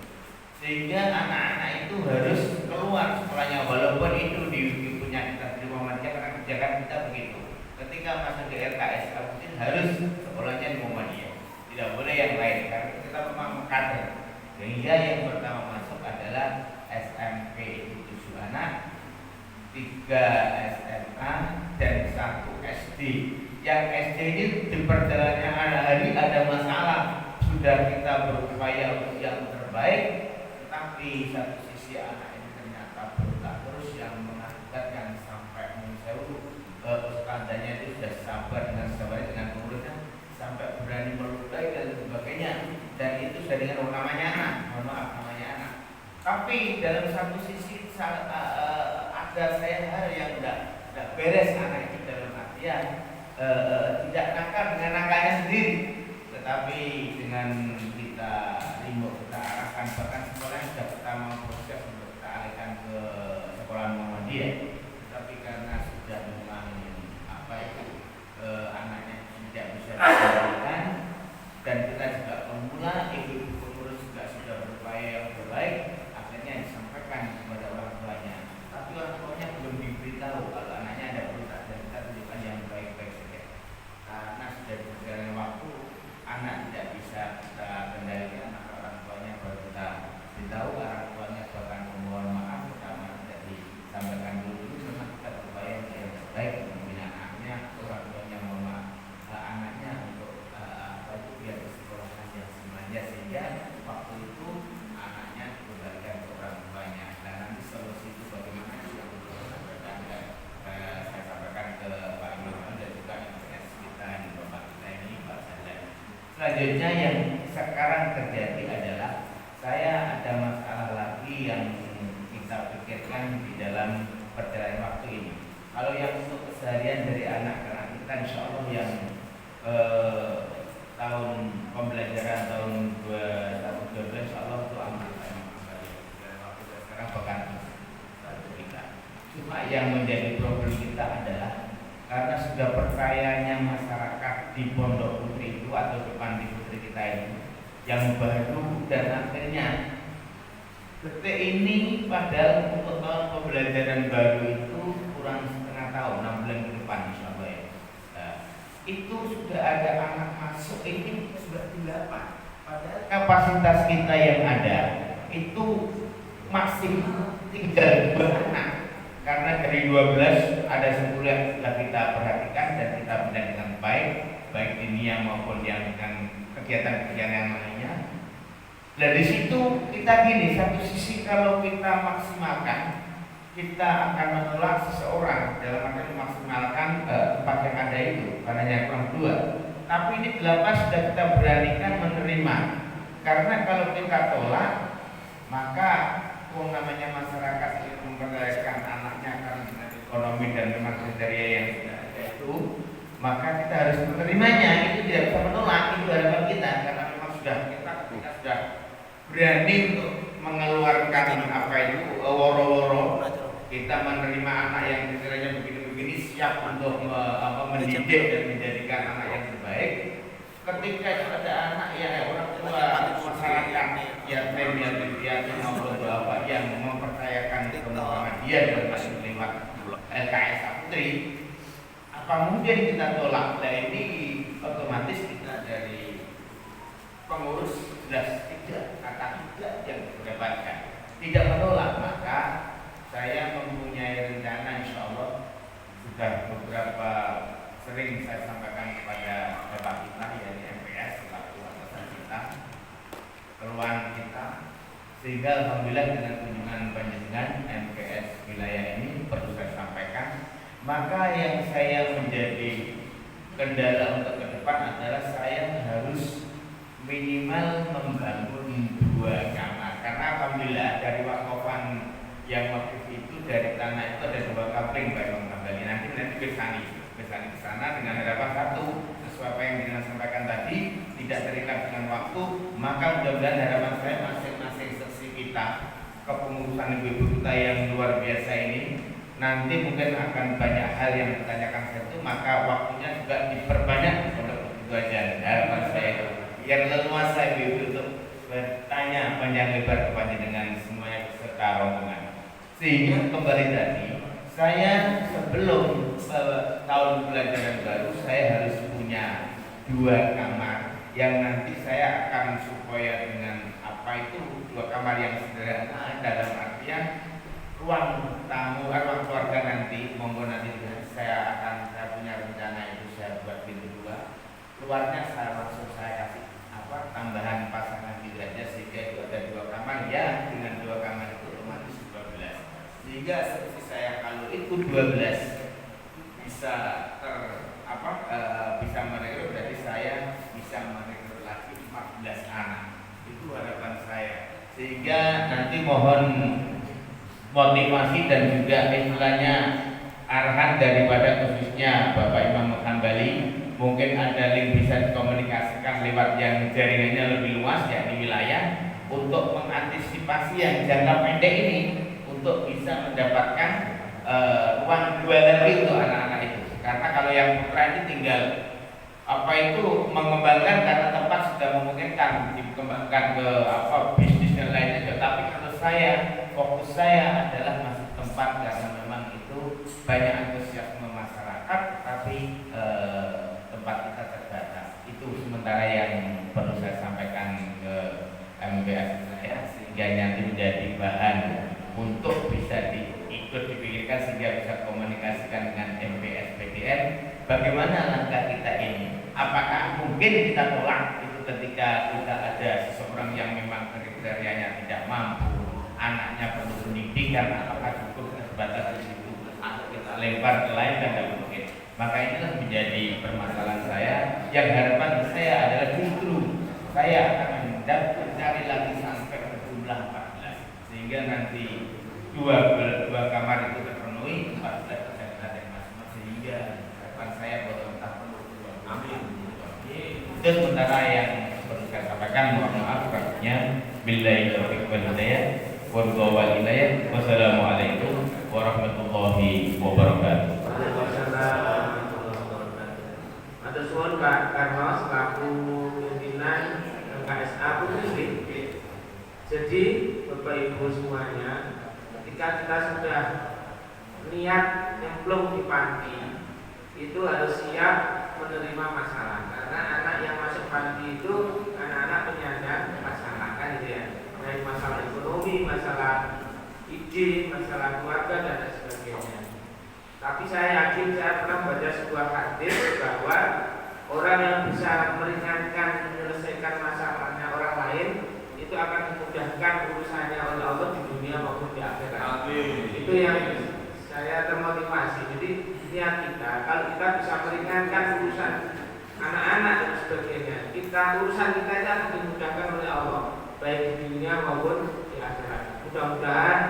sehingga anak-anak itu harus keluar sekolahnya, walaupun itu di punya kita di Muhammadiyah, karena kebijakan kita begitu. Ketika masuk di LKS harus sekolahnya di Muhammadiyah, tidak boleh yang lain, karena kita memang kader. Sehingga yang pertama masuk adalah SMP itu 7 anak, 3 SMA dan 1 SD. Yang SD ini di perjalanan hari ada masalah, sudah kita berupaya untuk yang terbaik, tetapi satu sisi anak ini ternyata berulang terus yang mengakibatkan sampai mensewu ustadzanya itu sudah sabar dengan pengurusnya sampai berani melukai dan sebagainya, dan itu sudah dengan namanya anak, mohon maaf namanya anak. Tapi dalam satu sisi ada saya hal yang tidak beres anak itu, dalam artian tidak nakal dengan nakalnya sendiri, tetapi dengan kita kita arahkan, bahkan sekolah yang sudah pertama proses untuk kita alihkan ke sekolah Muhammadiyah, tapi karena sudah memang anaknya tidak bisa dilakukan, dan kita juga pemula, ibu pengurus juga sudah berupaya yang terbaik, akhirnya disampaikan kepada orang tuanya, tapi orang tuanya belum diberitahu kalau anaknya ada berusaha, dan kita tunjukkan yang baik-baik saja. Karena sudah berjalan waktu, anak tidak bisa kita kendalikan, maka orang tuanya baru kita beritahu, orang tuanya bahkan memohon maaf, pertama tidak disampaikan dulu, memang kita berupaya yang terbaik untuk membina anaknya, orang tuanya mohon maaf anaknya untuk biar disekolahkan yang semuanya, sehingga waktu itu anaknya dikembalikan ke orang tuanya. Dan nanti solusi itu bagaimana yang saya sampaikan ke Pak Imam dan juga MPS kita di Bapak kita ini, Pak Sadar. Selanjutnya yang sekarang terjadi adalah saya ada masalah lagi yang kita pikirkan di dalam perjalanan waktu ini. Kalau yang untuk keseharian dari anak-anak kita, insya Allah yang tahun pembelajaran tahun 2012 insya Allah itu aman. Waktu sekarang bahkan satu kita. Cuma yang menjadi problem kita adalah karena sudah percayanya masyarakat di Pondok Putri itu atau depan di Putri kita ini yang baru, dan akhirnya detik ini padahal untuk tahun pembelajaran baru itu kurang setengah tahun, 6 bulan ke depan insya Allah ya. Itu ada anak masuk ini sudah 8. Padahal kapasitas kita yang ada itu masih tinggal 2 anak. Karena dari 12 ada 10 yang sudah kita perhatikan dan kita bina dengan baik dinia maupun yang dengan kegiatan-kegiatan yang lainnya. Dari situ kita gini, satu sisi kalau kita maksimalkan, kita akan menolak seseorang dalam arti memaksimalkan tempat yang ada itu karena hanya kurang 2. Tapi ini 8 sudah kita beranikan menerima. Karena kalau kita tolak, maka namanya masyarakat yang memperdayakan anaknya karena dengan ekonomi dan memang kriteria yang sudah ada itu, maka kita harus menerimanya. Itu tidak bisa menolak, itu harapan kita karena memang kita sudah berani untuk mengeluarkan apa itu woro-woro. Kita menerima anak yang kriterianya begini-begini, siap untuk mendidik dan menjadikan anak yang terbaik. Ketika itu ada anak yang orang tua masyarakat yatim maupun apa yang mempercayakan kemuliaan dia dan masih lewat LKS Putri, apa mungkin kita tolak? Nah ini otomatis kita dari pengurus jelas tidak, kata tidak yang didapatkan, tidak menolak. Maka saya mempunyai rencana, insya Allah sudah beberapa sering saya sampaikan kepada Bapak kita yakni MPS selaku atasan kita, keluhan kita, sehingga alhamdulillah dengan kunjungan panjenengan MPS wilayah ini perlu saya sampaikan. Maka yang saya menjadi kendala untuk ke depan adalah saya harus minimal membangun 2 kamar, karena alhamdulillah dari wakafan yang waktu itu dari tanah itu ada 2 kapling Pak Imam Hambali. Nanti besani ke sana dengan harapan satu, sesuai apa yang dengan sampaikan tadi, tidak terikat dengan waktu. Maka mudah-mudahan harapan saya masing-masing seksi kita, kepengurusan ibu-ibu kita yang luar biasa ini, nanti mungkin akan banyak hal yang ditanyakan itu, maka waktunya juga diperbanyak untuk itu aja. Harapan saya itu yang leluasa ibu-ibu untuk bertanya panjang lebar kepada dengan semuanya beserta rombongan. Sehingga kembali tadi, saya sebelum tahun pelajaran baru saya harus punya 2 kamar yang nanti saya akan supaya dengan apa itu 2 kamar yang sederhana, dalam artian ruang tamu, ruang keluarga nanti monggo nanti saya punya rencana itu saya buat pintu 2, keluarnya saya langsung saya kasih tambahan pasangan gitu aja, sehingga itu ada 2 kamar ya, dengan 2 kamar itu otomatis 12, sehingga seperti saya kalau itu 12 bisa bisa merekrut, berarti saya bisa merekrut lagi 14 anak. Itu harapan saya, sehingga nanti mohon motivasi dan juga istilahnya arahan daripada khususnya Bapak Imam Hambali. Mungkin ada link bisa dikomunikasikan lewat yang jaringannya lebih luas yakni wilayah, untuk mengantisipasi yang jangka pendek ini untuk bisa mendapatkan ruang 2 lagi untuk anak-anak itu. Karena kalau yang putra ini tinggal mengembangkan karena tempat sudah memungkinkan dikembangkan ke bisnis dan lainnya. Tapi kalau saya, fokus saya adalah masih tempat karena memang itu banyak antusiasme masyarakat, tapi tempat kita terbatas. Itu sementara yang perlu saya sampaikan ke MPS saya, sehingga nanti menjadi bahan untuk bisa ikut dipikirkan, sehingga bisa komunikasikan dengan MPS PTN bagaimana langkah kita ini. Apakah mungkin kita tolak itu ketika kita ada seseorang yang memang kriterianya tidak mampu, anaknya perlu pendidikan, apakah cukup sebatas di situ atau kita lempar ke lain, dan tidak mungkin. Maka inilah menjadi permasalahan saya. Yang harapan saya adalah justru saya akan mencari lagi sampai ke jumlah 14, sehingga nanti 2 kamar itu terpenuhi, 14 bisa kita masuk, sehingga harapan saya bahwa entah perlu ambil. Itu sementara yang perlu saya sampaikan. Mohon maaf karena billahi taufiq wal hidayah wal hidayah. Wassalamualaikum warahmatullahi wabarakatuh. Ada suara Pak Karno selaku pimpinan KSA Putri. Jadi Bapak Ibu semuanya, ketika kita sudah niat nyemplung di panti, itu harus siap menerima masalah, karena anak yang masuk panti itu anak-anak penyandang masalah kan gitu ya, baik masalah ekonomi, masalah ide, masalah keluarga dan lain sebagainya. Tapi saya yakin, saya pernah baca sebuah hadis bahwa orang yang bisa meringankan, menyelesaikan masalahnya orang lain itu akan memudahkan urusannya oleh Allah di dunia maupun di akhirat. Itu yang saya termotivasi. Jadi niat kita, kalau kita bisa meringankan urusan anak-anak dan sebagainya, urusan kita itu akan dimudahkan oleh Allah, baik di dunia maupun di akhirat. Mudah-mudahan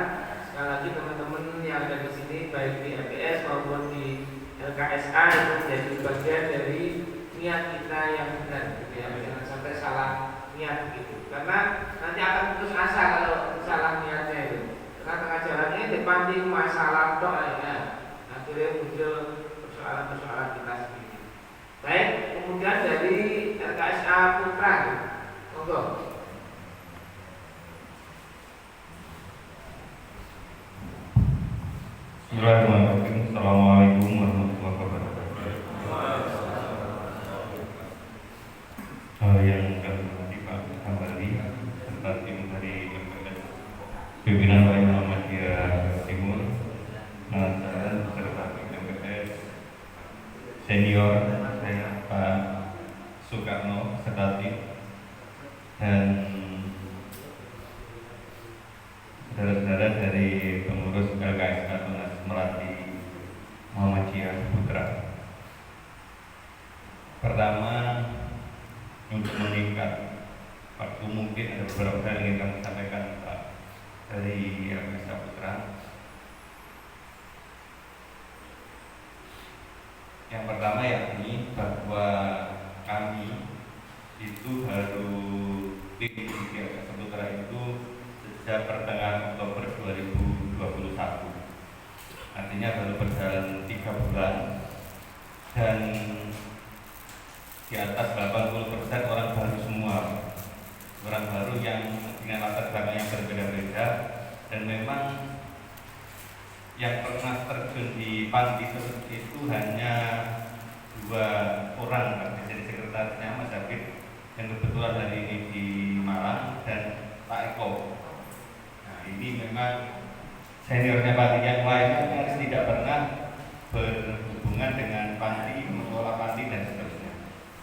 sekali lagi teman-teman yang ada di sini, baik di MPS maupun di LKSA, itu menjadi bagian dari niat kita yang benar, gitu ya. Jangan sampai salah niat gitu, karena nanti akan putus asa kalau salah niatnya itu. Karena tengah jalannya depan di masalah doa ya, akhirnya muncul persoalan-persoalan kita sendiri. Baik, kemudian dari LKSA Putra, monggo. Bismillahirrahmanirrahim. Assalamualaikum warahmatullahi wabarakatuh. Yang kami hormati Pak Hambali serta tim dari MPS Pimpinan Lain Muhammadiyah Timur, dan serta MPS Senior saya Pak Soekarno serta tim, dan saudara-saudara dari pengurus LKSA Tunas Melati Muhammadiyah Putra. Pertama, untuk meningkat waktu mungkin ada beberapa hal yang ingin kami sampaikan Pak dari LKSA Putra. Yang pertama yakni bahwa kami itu baru tim di LKSA Putra itu sejak pertengahan Oktober 2021, artinya baru berjalan 3 bulan, dan di atas 80% orang baru semua, orang baru yang dengan latar belakang yang berbeda-beda, dan memang yang pernah terjun di panti seperti itu hanya 2 orang, jadi sekretarisnya Mas David yang kebetulan hari ini di Malang, dan Pak Eko. Ini memang seniornya panti, yang lainnya nyaris tidak pernah berhubungan dengan panti, mengelola panti dan seterusnya,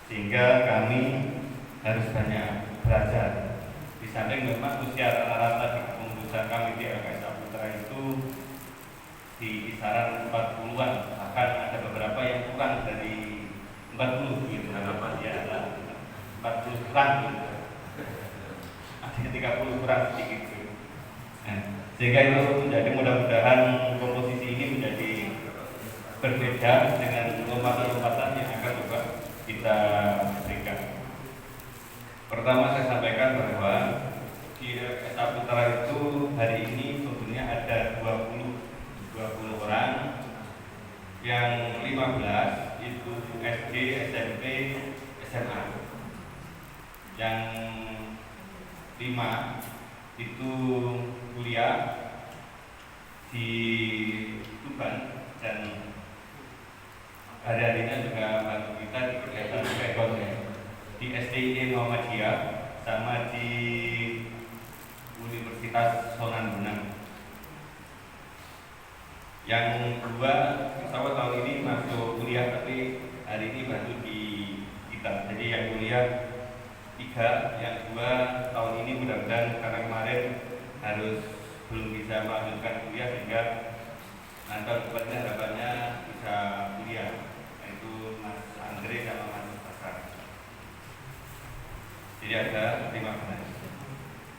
sehingga kami harus banyak belajar. Di samping memang usia rata-rata di kepengurusan kami di LKSA Putra itu di kisaran 40-an, bahkan ada beberapa yang kurang dari 40 gitu, ya, 40 kurang gitu, artinya 30 kurang sedikit gitu. Sehingga itu menjadi, mudah-mudahan komposisi ini menjadi berbeda dengan lompatan-lompatan yang akan juga kita berikan. Pertama saya sampaikan bahwa di LKSA Putra itu hari ini sebetulnya ada 20 orang, yang 15 itu SD, SMP, SMA, yang 5 itu kuliah di Tuban, dan hari-harinya juga bantu kita di kegiatan pekonnya di STI Muhammadiyah sama di Universitas Sonan Bonang. Yang 2 insya Allah tahun ini masuk kuliah, tapi hari ini bantu di kita. Jadi yang kuliah 3, yang 2 tahun ini mudah-mudahan, karena kemarin harus belum bisa melanjutkan kuliah, sehingga nanti depannya harapannya bisa kuliah, yaitu Mas Andre sama Mas Basar. Jadi ada 15.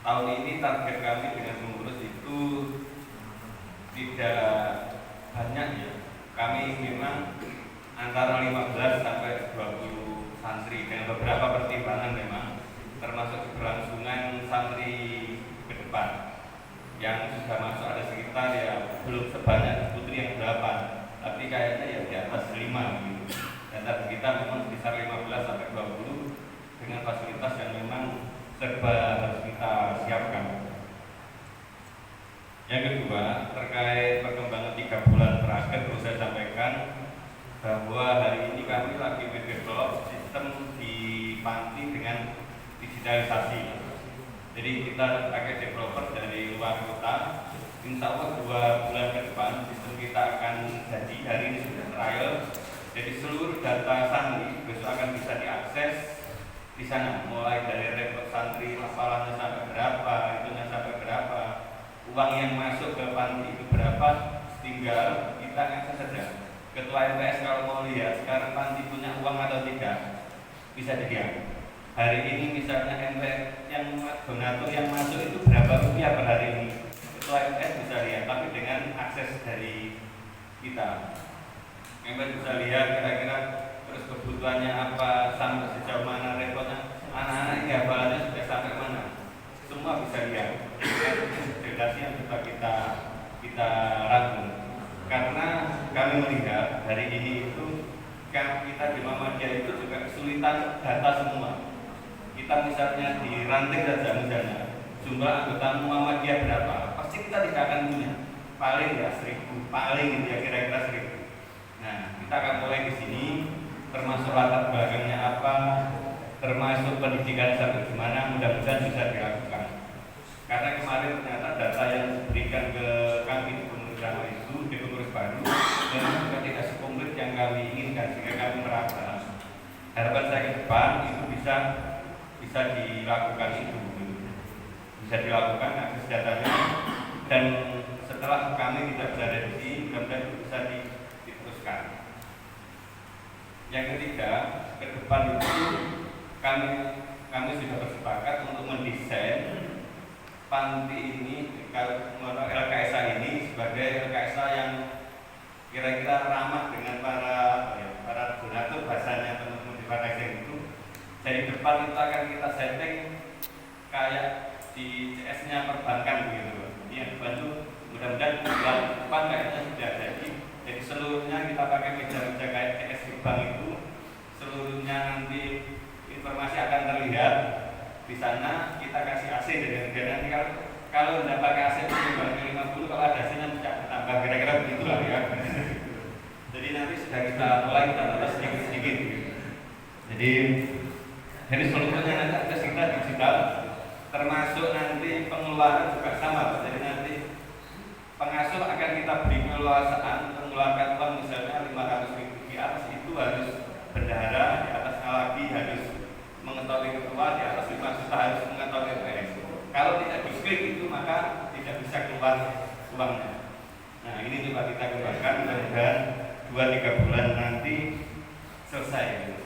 Tahun ini target kami dengan pengurus itu tidak banyak ya. Kami memang antara 15 sampai 20 santri dengan beberapa pertimbangan memang, termasuk keberlangsungan santri ke depan. Yang sudah masuk ada sekitar ya belum sebanyak putri yang 8, tapi kayaknya ya di atas 5 gitu. Dan target kita memang sekitar 15 sampai 20 dengan fasilitas yang memang serba harus kita siapkan. Yang kedua, terkait perkembangan 3 bulan terakhir, perlu saya sampaikan bahwa hari ini kami lagi develop sistem di panti dengan digitalisasi. Jadi kita pakai developer dari luar kota. Insya Allah 2 bulan ke depan sistem kita akan jadi. Hari ini sudah trial. Jadi seluruh data santri besok akan bisa diakses di sana, mulai dari rekod santri, hafalannya sampai berapa, itunya sampai berapa, uang yang masuk ke panti itu berapa, tinggal kita akses saja. Ketua MPS kalau mau lihat sekarang panti punya uang atau tidak, bisa dilihat. Hari ini misalnya MPS yang donatur yang masuk itu berapa rupiah per hari ini, ketua MPS bisa lihat, tapi dengan akses dari kita. MPS bisa lihat kira-kira terus kebutuhannya apa, sampai sejauh mana rekodnya, anak-anak ini hafalannya sudah sampai mana, semua bisa lihat. Dedasi yang coba kita rangkum, karena kami melihat hari ini itu kita di Muhammadiyah itu juga kesulitan data semua. Kita misalnya di ranting saja misalnya jumlah anggota Muhammadiyah berapa, pasti kita tidak akan punya, paling ya 1000, paling gitu ya kira-kira 1000. Nah, kita akan mulai di sini, termasuk latar belakangnya apa, termasuk pendidikan sampai gimana, mudah-mudahan bisa dilakukan. Karena kemarin ternyata data yang diberikan ke kami di pengurus lama itu, di pengurus baru, dan juga tidak sekomplit yang kami inginkan, sehingga kami merasa harapan saya ke depan itu bisa dilakukan itu, bisa dilakukan akses datanya, dan setelah kami tidak bisa revisi, mudah-mudahan itu bisa diteruskan. Yang ketiga, ke depan itu kami sudah bersepakat untuk mendesain panti ini, LKSA ini sebagai LKSA yang kira-kira ramah dengan para donatur, bahasanya teman-teman di Partai itu. Dari depan itu akan kita setting kayak di CS-nya perbankan begitu. Yang depan itu mudah-mudahan bulan depan kayaknya sudah jadi. Jadi seluruhnya kita pakai meja-meja kayak CS di bank itu, seluruhnya nanti informasi akan terlihat di sana. Kita kasih AC dan nanti kalau tidak pakai AC mungkin balik 50, kalau ada AC-nya bisa tambah, kira-kira begitulah ya. Jadi nanti sudah kita mulai kita tambah sedikit-sedikit. Jadi seluruhnya nanti akses kita digital, termasuk nanti pengeluaran juga sama. Jadi nanti pengasuh akan kita beri keleluasaan mengeluarkan uang misalnya 500.000 di atas itu harus bendahara, di atasnya lagi harus mengetahui ketua, di atas 5 juta harus mengetahui MPS. Kalau tidak di-klik itu maka tidak bisa keluar uangnya. Nah ini coba kita kembangkan, mudah-mudahan 2-3 bulan nanti selesai.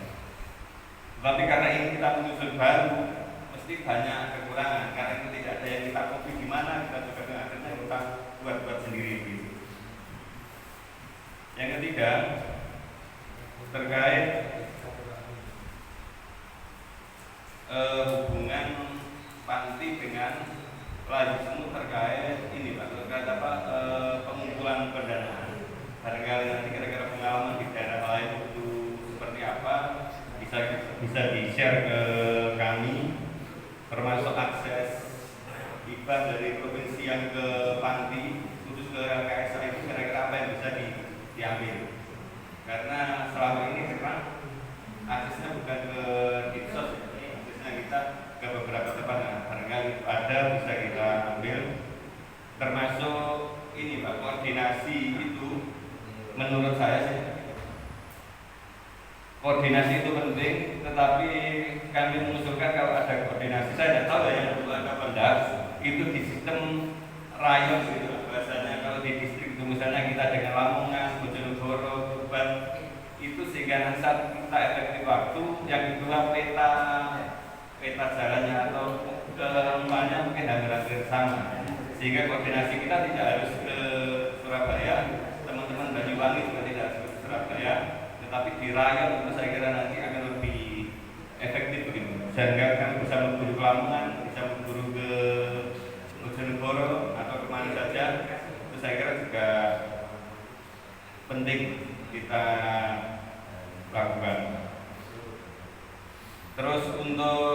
Tapi karena ini kita menyusun baru, mesti banyak kekurangan. Karena itu tidak ada yang kita copy di mana, kita juga akhirnya kita buat sendiri gitu. Yang ketiga, terkait hubungan panti dengan lajismu terkait ini Pak, terkait pengumpulan pendanaan. Barangkali nanti kira-kira pengalaman di daerah lain itu seperti apa, bisa di-share ke kami, termasuk akses hibah dari provinsi yang ke panti khusus ke LKSA itu kira-kira apa yang bisa diambil. Karena selama ini memang aksesnya bukan ke Dipsos, aksesnya kita ke beberapa tempat. Nah, barangkali ada bisa kita ambil, termasuk ini Pak, koordinasi itu menurut saya sih koordinasi itu penting, tetapi kami mengusulkan kalau ada koordinasi, saya tidak tahu yang perlu ada pendak itu di sistem rayon gitu bahasanya. Kalau di distrik itu misalnya kita dengan Lamongan, Bojonegoro, Tuban itu, sehingga nanti saat kita efektif waktu. Yang kedua peta jalannya atau kelemahannya mungkin hampir sama, sehingga koordinasi kita tidak harus ke Surabaya, teman-teman Banyuwangi juga tidak harus ke Surabaya, tetapi di rayon itu saya kira nanti akan lebih efektif begitu. Sehingga kami bisa memburu ke Lamongan, bisa memburu ke Bojonegoro atau kemana saja, itu saya kira juga penting kita lakukan. Terus untuk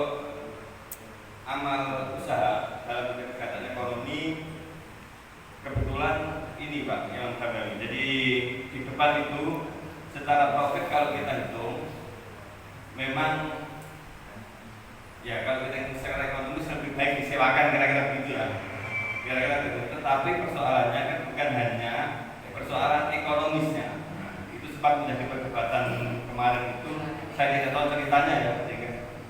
amal usaha dalam kegiatan ekonomi, kebetulan ini Pak yang kami. Jadi di depan itu secara profit kalau kita hitung memang ya kalau kita secara ekonomis lebih baik disewakan kira-kira begitu ya, kira-kira begitu. Tetapi persoalannya kan bukan hanya persoalan ekonomisnya. Itu sempat menjadi perdebatan kemarin itu, saya tidak tahu ceritanya ya,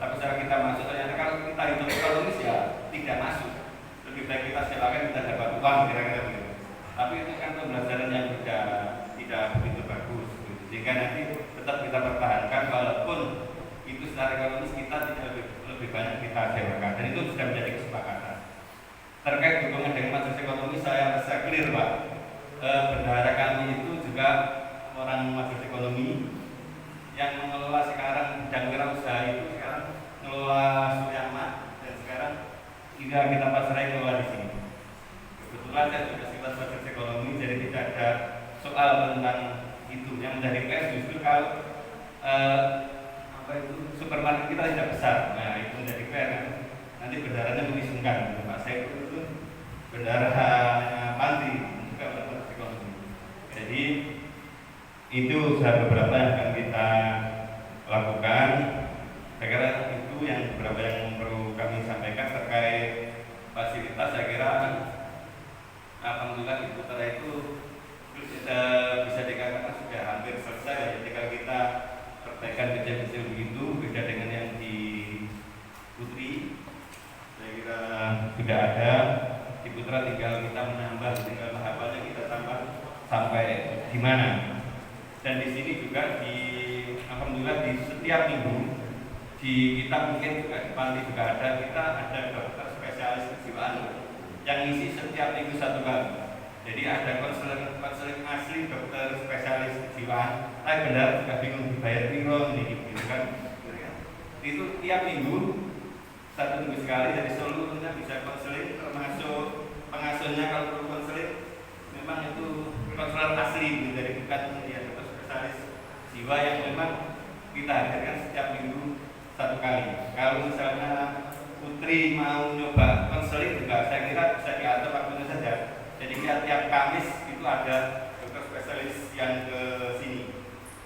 tapi secara kita masuk ternyata kalau kita hitung ekonomis ya tidak masuk. Lebih baik kita sewakan, kita dapat uang kira-kira begitu. Tapi itu kan pembelajaran yang tidak begitu bagus, gitu. Sehingga nanti tetap kita pertahankan walaupun itu secara ekonomis kita tidak lebih banyak kita sewakan, dan itu sudah menjadi kesepakatan. Terkait hubungan dengan majelis ekonomi, saya rasa clear Pak. Bendahara kami itu juga orang majelis ekonomi yang mengelola sekarang bidang wirausaha itu sekarang mengelola Suryamat, dan sekarang kita pasrahkan mengelola di sini. Kebetulan saya juga sekitar majelis ekonomi, jadi tidak ada soal tentang itu. Yang menjadi PR justru kalau supermarket kita tidak besar, nah itu menjadi PR kan. Nanti bendaharanya mengisungkan, Pak saya itu bendahara panti juga majelis ekonomi. Jadi itu beberapa yang akan kita lakukan. Saya kira itu yang beberapa yang perlu kami sampaikan terkait fasilitas. Saya kira alhamdulillah di Putra itu bisa dikatakan sudah hampir selesai ya. Jadi kalau kita perbaikan kecil-kecil begitu, beda dengan yang di Putri, saya kira sudah ada. Di Putra tinggal kita menambah, tinggal tahapannya kita tambah sampai di mana. Dan di sini juga alhamdulillah di setiap minggu di kita mungkin juga di panti juga ada dokter spesialis kejiwaan yang ngisi setiap minggu 1 kali. Jadi ada konseling asli dokter spesialis kejiwaan. Tapi benar juga bingung dibayar piro nih gitu kan. Itu tiap minggu 1 minggu sekali, jadi seluruhnya bisa konseling, termasuk pengasuhnya kalau perlu konseling memang itu konselor asli, jadi bukan ya dokter spesialis jiwa yang memang kita hadirkan setiap minggu 1 kali. Kalau misalnya Putri mau nyoba konseling juga saya kira bisa diatur waktunya saja. Jadi tiap Kamis itu ada dokter spesialis yang ke sini.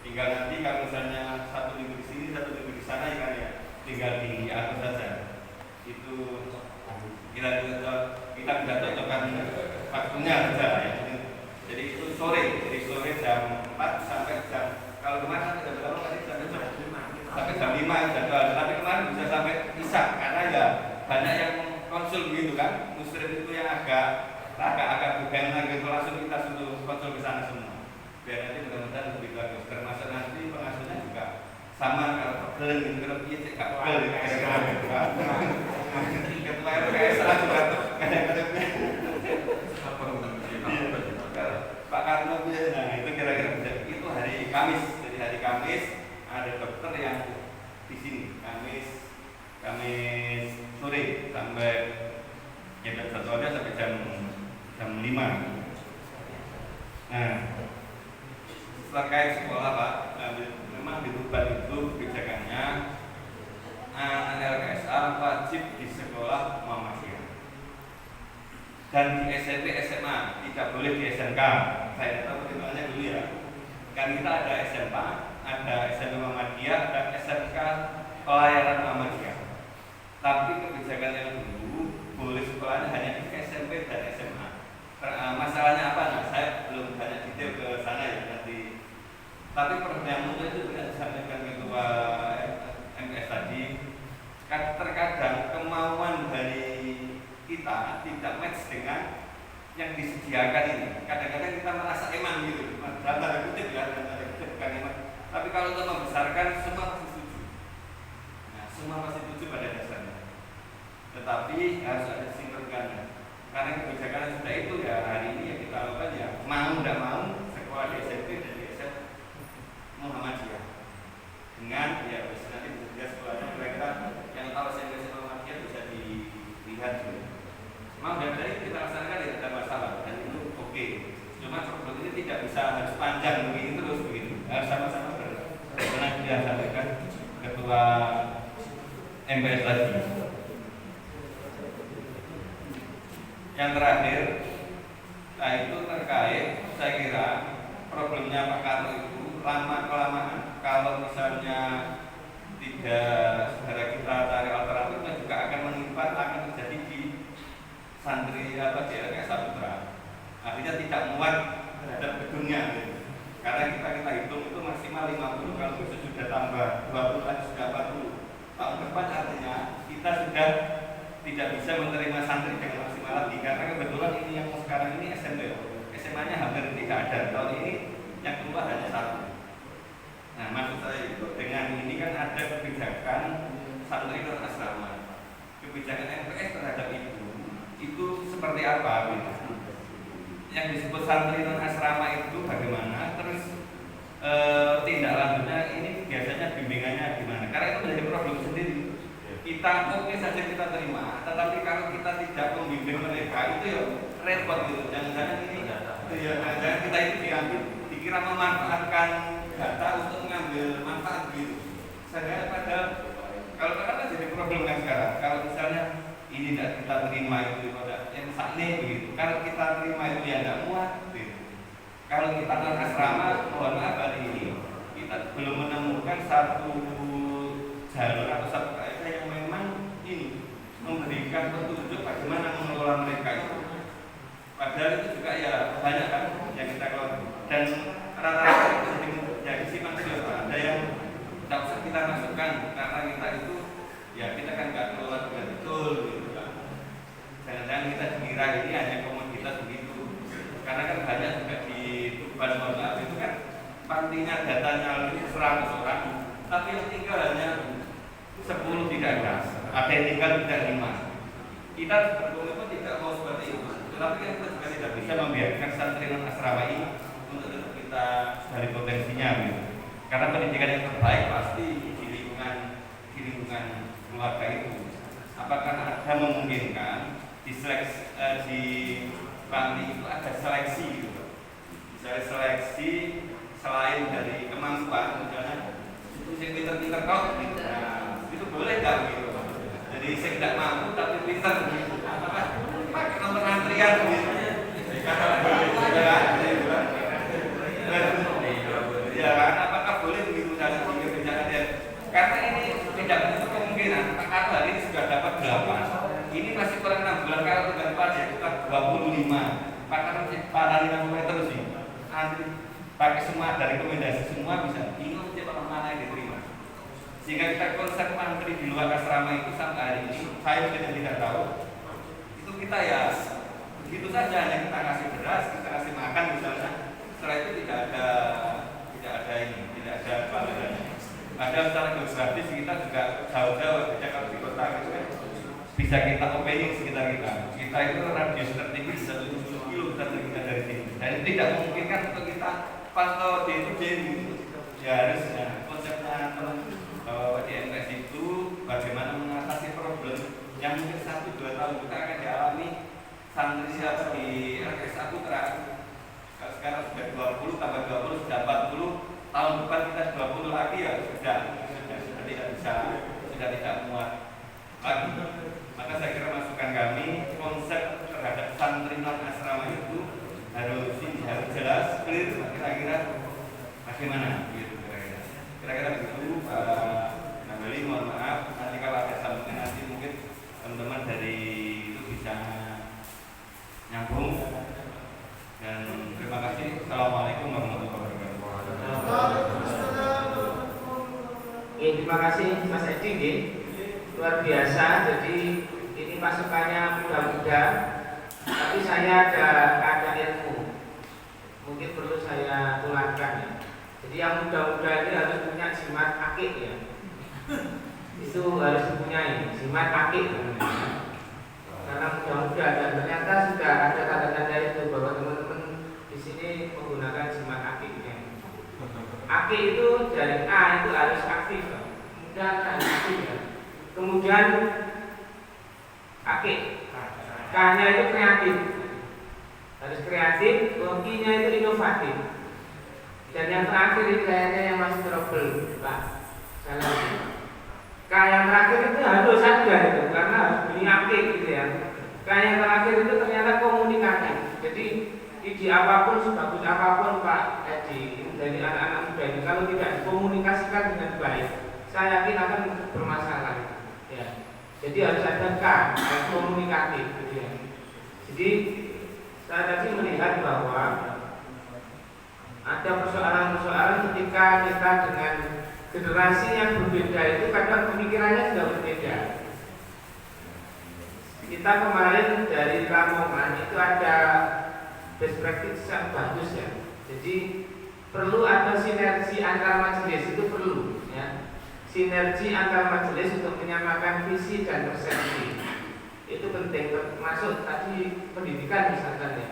Tinggal nanti kalau misalnya 1 minggu di sini, 1 minggu di sana ya kan ya, tinggal diatur saja. Itu kita bisa cocokkan waktunya saja ya. Jadi itu sore jam 4 sampai jam, kalau kemarin jam berapa tadi? Sampai jam 5 jadwal, tapi kemarin bisa sampai isya karena ya banyak yang konsul begitu kan. Muslim itu yang agak bukan gitu, langsung kita suruh konsul ke sana semua. Biar nanti mudah-mudahan lebih bagus. Termasuk nanti pengasuhnya juga sama, kalau pegel gitu, kalau dia cek gak pegel gitu. Ketua RPSA juga kadang-kadang Pak Karno punya, nah itu kira-kira itu hari Kamis. Jadi hari Kamis ada dokter yang di sini Kamis sore sampai ya jadwalnya sampai jam 5. Nah, terkait sekolah Pak, memang di Tuban itu kebijakannya anak LKSA wajib di sekolah Muhammadiyah. Dan di SMP SMA tidak boleh di SMK. Saya tahu pertimbangannya dulu ya. Kan kita ada SMK, ada SMP Muhammadiyah, ada SMK pelayaran Muhammadiyah. Tapi kebijakan yang dulu boleh sekolahnya hanya di SMP dan SMA. Masalahnya apa? Nah, saya belum banyak detail ke sana ya nanti. Tapi yang muncul itu tidak disampaikan ketua MPS tadi. Terkadang kemauan dari kita tidak match dengan yang disediakan ini. Kadang-kadang kita merasa emang gitu, data kutip ya, bukan emang. Tapi kalau untuk membesarkan semua pasti setuju. Nah, semua pasti setuju pada dasarnya. Tetapi harus ada sinkronkannya. Karena kebijakan sudah itu ya hari ini ya kita lakukan ya mau tidak mau sekolah di SMP dan di SM Muhammadiyah. Dengan ya bisa nanti bisa sekolahnya kira-kira yang tahu SMP Muhammadiyah bisa dilihat juga. Memang dari kita laksanakan tidak ada masalah dan itu oke. Cuma problem ini tidak bisa harus panjang begini terus begitu. Harus sama-sama karena dia sampaikan ketua MPS tadi. Yang terakhir, nah itu terkait saya kira problemnya Pak Karno itu lama kelamaan kalau misalnya tidak saudara kita cari alternatifnya juga akan menimpa, akan terjadi di santri di RKS Saputra. Artinya tidak muat terhadap gedungnya gitu. Karena kita hitung itu maksimal 50, kalau besok sudah tambah 20 lagi sudah 40 tahun depan, artinya kita sudah tidak bisa menerima santri dengan maksimal lagi. Karena kebetulan ini yang sekarang ini SMP, SMA-nya hampir tidak ada. Tahun ini yang keluar hanya satu. Nah, maksud saya itu dengan ini kan ada kebijakan santri non asrama, kebijakan MPS terhadap itu seperti apa gitu. Yang disebut santri non asrama itu bagaimana, terus tindak lanjutnya ini biasanya bimbingannya gimana, karena itu menjadi problem sendiri. Kita oke saja kita terima, tetapi kalau kita tidak membimbing mereka itu ya repot gitu. Jangan-jangan ini jangan kita itu diambil dikira memanfaatkan data untuk mengambil manfaat gitu. Saya padahal kalau kan jadi problem yang sekarang. Kalau misalnya ini tidak kita terima itu pada yang sakne begitu. Kalau kita terima itu ya tidak muat gitu. Kalau kita non asrama, mohon maaf hari ini kita belum menemukan satu jalur atau satu kaidah yang memang ini memberikan petunjuk bagaimana mengelola mereka itu. Padahal itu juga ya banyak kan yang kita kelola, dan rata-rata itu jadi sifat ada yang tidak usah kita masukkan karena kita itu ya kita kan nggak kelola dengan betul gitu kan. Jangan-jangan kita kira ini hanya komoditas begitu, karena kan banyak juga di Tuban Maaf itu kan pantinya datanya 100 orang, tapi yang tinggal hanya 10 tidak ada yang tinggal tidak 5. Kita berkomitmen tidak mau seperti itu, tetapi kan kita juga tidak bisa membiarkan santri non asrama ini untuk tetap kita dari potensinya gitu. Karena pendidikan yang terbaik pasti di lingkungan keluarga itu. Apakah ada memungkinkan di seleksi di panti itu ada seleksi gitu? Misalnya seleksi selain dari kemampuan, misalnya itu yang pinter-pinter kok gitu. Nah, itu boleh nggak gitu? Jadi saya tidak mampu tapi pinter gitu. Pakai nomor antrian gitu. Ya kan, apakah boleh begitu dalam kebijakan ya? Karena ini tidak menutup kemungkinan. Kalau hari ini sudah dapat 8, ini masih kurang 6 bulan. Kalau dengan pajak kita 25, pakai 50 meter sih. Nanti pakai semua dari rekomendasi semua bisa bingung siapa mana yang diterima. Sehingga kita konsep mantri di luar asrama itu sampai hari ini saya sudah tidak tahu. Itu kita ya begitu saja, hanya kita kasih beras, kita kasih makan misalnya. Setelah itu tidak ada pelajarannya. Padahal secara geografis kita juga jauh-jauh, sejak kalau di kota gitu kan bisa kita opening sekitar kita. Kita itu radius tertinggi 170 kilo kita tertinggal dari sini. Dan itu tidak memungkinkan untuk kita pantau day to day gitu. Ya harusnya konsepnya di MTS itu bagaimana mengatasi problem yang mungkin 1-2 tahun kita akan dialami santri siapa di RKS Saputra. Sekarang sudah 20 tambah 20 sudah 40, tahun depan kita 20 lagi ya sudah tidak bisa, sudah tidak muat lagi. Maka saya kira masukan kami konsep terhadap santri non asrama itu harus jelas, clear, kira-kira bagaimana gitu kira-kira begitu. Pak Nabali, mohon maaf nanti kalau ada sambungan nanti mungkin teman-teman dari itu bisa nyambung. Dan terima kasih. Assalamualaikum warahmatullahi wabarakatuh. Terima kasih Mas Edi, luar biasa. Jadi ini masukannya muda-muda, tapi saya ada ilmu, mungkin perlu saya tularkan ya. Jadi yang muda-muda ini harus punya jimat akik ya. Itu harus dipunyai jimat akik. Karena muda-muda dan ternyata sudah ada tanda-tanda itu bahwa teman-teman di sini menggunakan jimat akiknya. Akik itu dari A itu harus aktif, muda kan aktif ya. Kemudian akik, K-nya itu kreatif, harus kreatif. I-nya itu inovatif. Dan yang terakhir ini kayaknya yang masih trouble, Pak. Salah. K yang terakhir itu harus saja itu, karena harus bunyi akik gitu ya. K yang terakhir itu ternyata komunikasi. Jadi ide apapun, sebagus apapun Pak Edi dari anak-anak muda ini, kalau tidak dikomunikasikan dengan baik, saya yakin akan bermasalah. Ya. Jadi harus ada komunikatif, gitu ya. Jadi saya tadi melihat bahwa ada persoalan-persoalan ketika kita dengan generasi yang berbeda itu kadang pemikirannya sudah berbeda. Kita kemarin dari Lamongan itu ada best practice yang bagus ya. Jadi perlu ada sinergi antar majelis, itu perlu ya. Sinergi antar majelis untuk menyamakan visi dan persepsi. Itu penting, termasuk tadi pendidikan misalkan ya.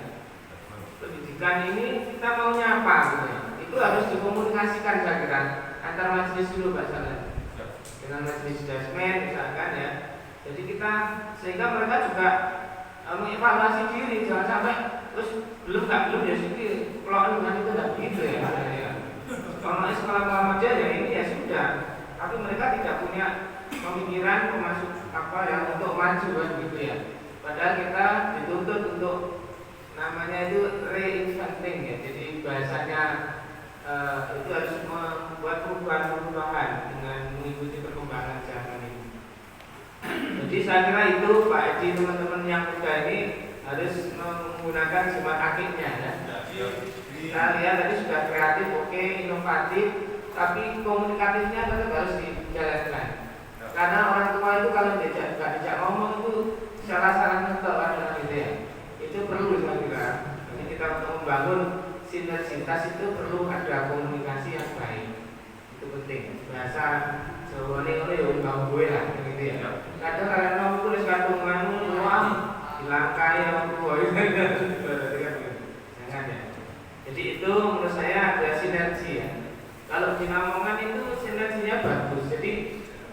Pendidikan ini kita maunya apa gitu ya. Itu harus dikomunikasikan saya kira antar majelis dulu Pak Salah. Dengan majelis dasmen misalkan ya. Jadi kita sehingga mereka juga mengevaluasi diri, jangan sampai terus belum ya sih kalau dengan itu tidak begitu ya. Kalau sekolah Muhammadiyah ya ini ya sudah, tapi mereka tidak punya pemikiran pemasuk apa yang untuk maju kan gitu ya. Padahal kita dituntut untuk namanya itu reinventing ya. Jadi bahasanya itu harus membuat perubahan dengan mengikuti perkembangan zaman ini. Jadi saya kira itu Pak Edi, teman-teman yang muda ini harus menggunakan semat akiknya ya. Kita lihat tadi sudah kreatif, oke, inovatif, tapi komunikatifnya tetap harus dijalankan. Karena orang tua itu kalau diajak ngomong itu salah-salah ngetok kan gitu ya. Itu perlu saya kira. Jadi kita untuk membangun sinergitas itu perlu ada komunikasi yang baik. Itu penting. Bahasa Jawa ini oleh undang gue lah gitu ya. Kadang karena kamu tulis katungan uang dilangkai yang gue jangan ya. Jadi itu menurut saya ada sinergi ya. Kalau di Lamongan itu sinerginya bagus. Jadi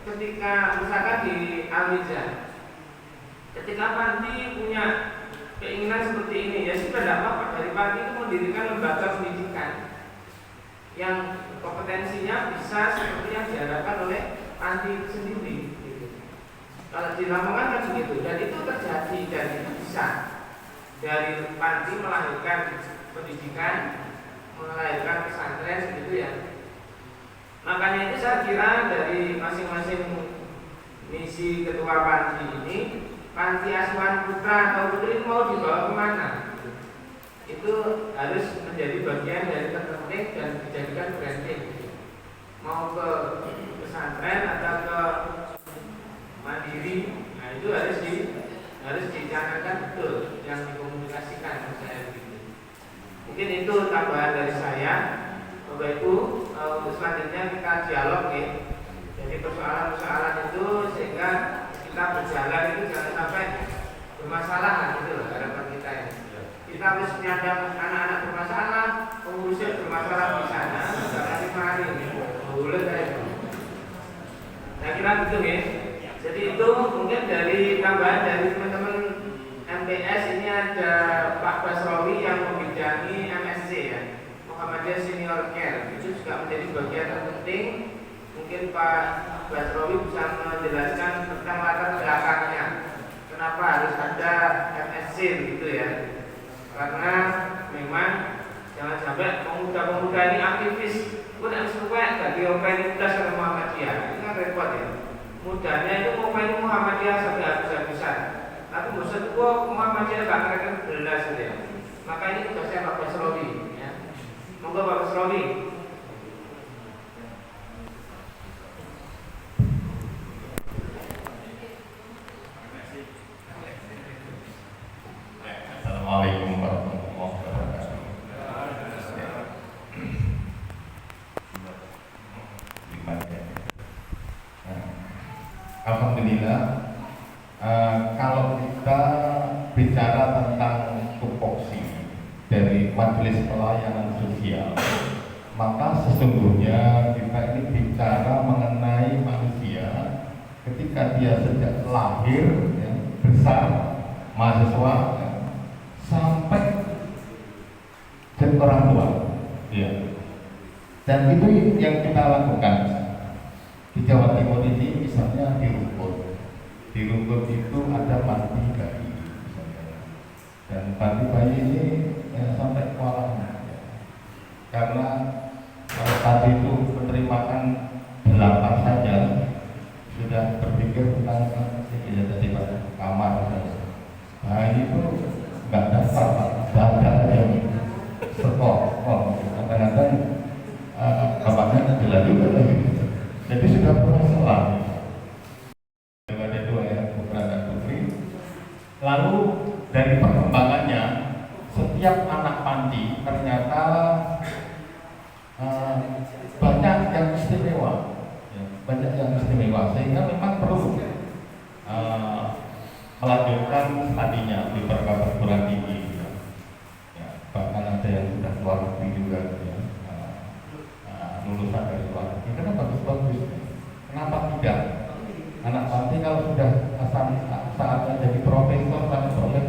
ketika misalkan di Al-Mizan, ketika Panti punya keinginan seperti ini ya sudah tidak apa-apa, dari Panti itu mendirikan lembaga pendidikan yang kompetensinya bisa seperti yang diharapkan oleh Panti sendiri gitu. Kalau di Lamongan kan begitu, dan itu terjadi dan itu bisa dari Panti melahirkan pendidikan, melahirkan pesantren gitu ya. Makanya itu saya kira dari masing-masing misi ketua Panti ini, Panti Asuhan Putra atau Putri mau dibawa kemana? Itu harus menjadi bagian dari terpenting dan dijadikan branding. Mau ke pesantren atau ke mandiri, nah itu harus dicanangkan betul, yang dikomunikasikan menurut saya begitu. Mungkin itu tambahan dari saya. Bapak Ibu, untuk selanjutnya kita dialog ya. Jadi persoalan-persoalan itu sehingga kita berjalan itu jangan sampai bermasalah gitu loh harapan kita ini. Kita harus menyadap anak-anak bermasalah, pengurusnya bermasalah di sana, jangan mari boleh kayak itu. Saya kira gitu ya. Jadi itu mungkin dari tambahan dari teman-teman MTS ini ada Pak Basrawi yang membidangi MSc ya. Muhammadiyah Senior Care itu juga menjadi bagian terpenting. Mungkin Pak Basrawi bisa menjelaskan tentang latar belakangnya. Kenapa harus ada MSc gitu ya? Karena memang jangan sampai pemuda-pemuda ini aktivis pun harus lupa bagi opini muda sama Muhammadiyah. Itu kan repot ya. Mudanya itu mau main Muhammadiyah sampai habis-habisan. Tapi maksud gua Muhammadiyah gak kira-kira belas gitu ya. Maka ini tugasnya Pak Basrawi. Monggo Pak Basrawi. Assalamualaikum warahmatullahi wabarakatuh. Alhamdulillah, kalau kita bicara tentang tupoksi dari Majelis Pelayanan Sosial, maka sesungguhnya kita ini bicara mengenai manusia ketika dia sejak lahir ya, besar mahasiswa ya, sampai jadi orang tua ya. Dan itu yang kita lakukan di Jawa Timur ini. Misalnya di Rungkut itu ada panti bayi misalnya. Dan panti bayi ini ya, sampai kewalahan ya. Karena kalau tadi itu penerimaan 8 saja tentang ya tadi pada kamar. Nah itu nggak dapat badan yang sekok, kadang-kadang kamarnya jelas juga lagi. Jadi sudah bermasalah. Ada dua ya, putra dan putri. Lalu dari perkembangannya, setiap anak panti ternyata banyak yang istimewa, sehingga memang perlu melanjutkan studinya di perguruan tinggi. Ya, bahkan ada yang sudah keluar negeri juga, ya, lulusan dari luar negeri. Karena bagus-bagus. Kenapa tidak? Anak panti kalau sudah saatnya jadi profesor, boleh.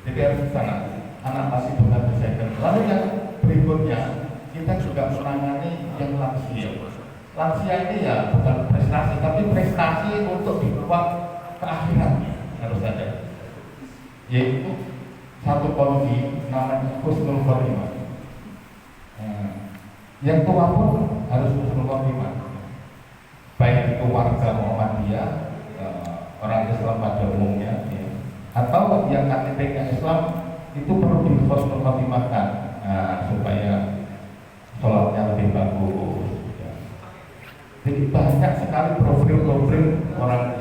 Jadi harus ke sana. Anak panti bukan desainer. Lalu yang berikutnya, kita juga menangani yang lansia. Lansia ini ya bukan prestasi, tapi prestasi untuk dibawa ke akhirat harus ada. Yaitu satu kondisi namanya husnul khotimah. Yang tua pun harus husnul khotimah. Baik itu warga Muhammadiyah, orang Islam pada umumnya, ya, atau yang KTP-nya Islam itu perlu di husnul khotimahkan supaya sholatnya lebih bagus. Ya. Jadi banyak sekali profil-profil orang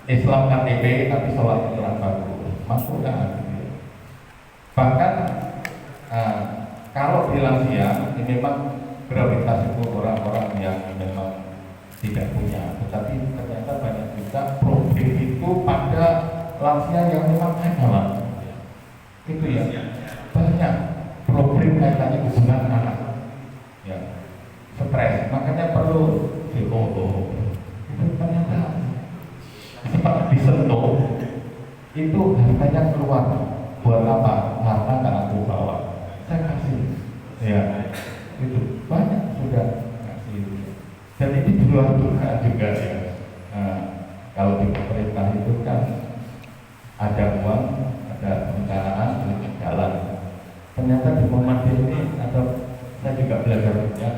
Islam KTP tapi sholatnya kurang bagus, masuk kan? Gitu. Bahkan kalau di lansia ini memang prioritas itu orang-orang yang memang tidak punya, tetapi ternyata banyak juga problem itu pada lansia yang memang ada, itu ya banyak problem kaitannya hubungan anak, ya stres, makanya perlu psikolog. Itu ternyata sempat disentuh, itu hartanya keluar, buat apa? Harta nggak aku bawa, saya kasih, ya itu banyak sudah kasih. Dan ini di luar Tuhan juga ya. Kalau di pemerintah itu kan ada uang, ada perencanaan, jalan. Ternyata di Muhammadiyah ini ada, saya juga belajar banyak.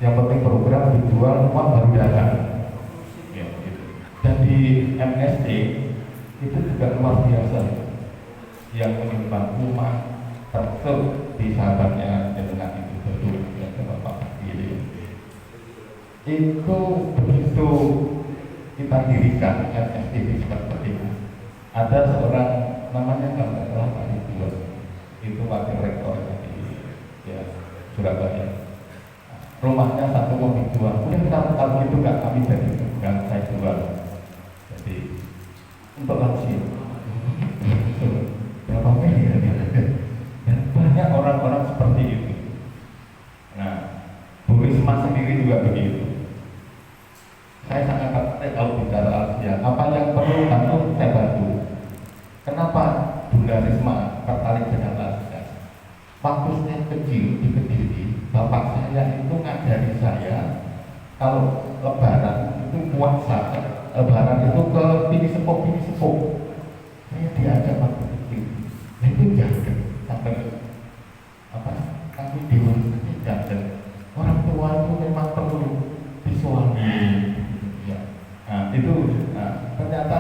Yang penting program dijual, uang baru datang. Ya, gitu. Dan di MSD itu juga luar biasa. Yang menyumbang rumah termasuk di sahabatnya dengan itu betul ya Bapak Gili. Itu begitu kita dirikan MSD seperti itu. Ada seorang namanya kalau nggak salah Pak Ridwan, itu wakil rektor di Surabaya. Rumahnya satu mobil jual. Udah kita tahu itu nggak kami jadi bukan saya jual. Jadi untuk lansia berapa miliar ya? Dan banyak orang-orang seperti itu. Nah, Bu Risma sendiri juga begitu. Saya sangat tertarik kalau bicara lansia. Apa yang perlu bantu, saya bantu. Kenapa Bunda Risma tertarik dengan lansia? Waktu saya kecil di Kediri, bapak saya itu ngajari saya kalau Lebaran itu puasa, Lebaran itu ke Pini Sepuh. Saya diajak waktu kecil. Nah, itu jaga sampai kami dewasa jaga. Orang tua itu memang perlu disuami. Ya. Nah, itu ternyata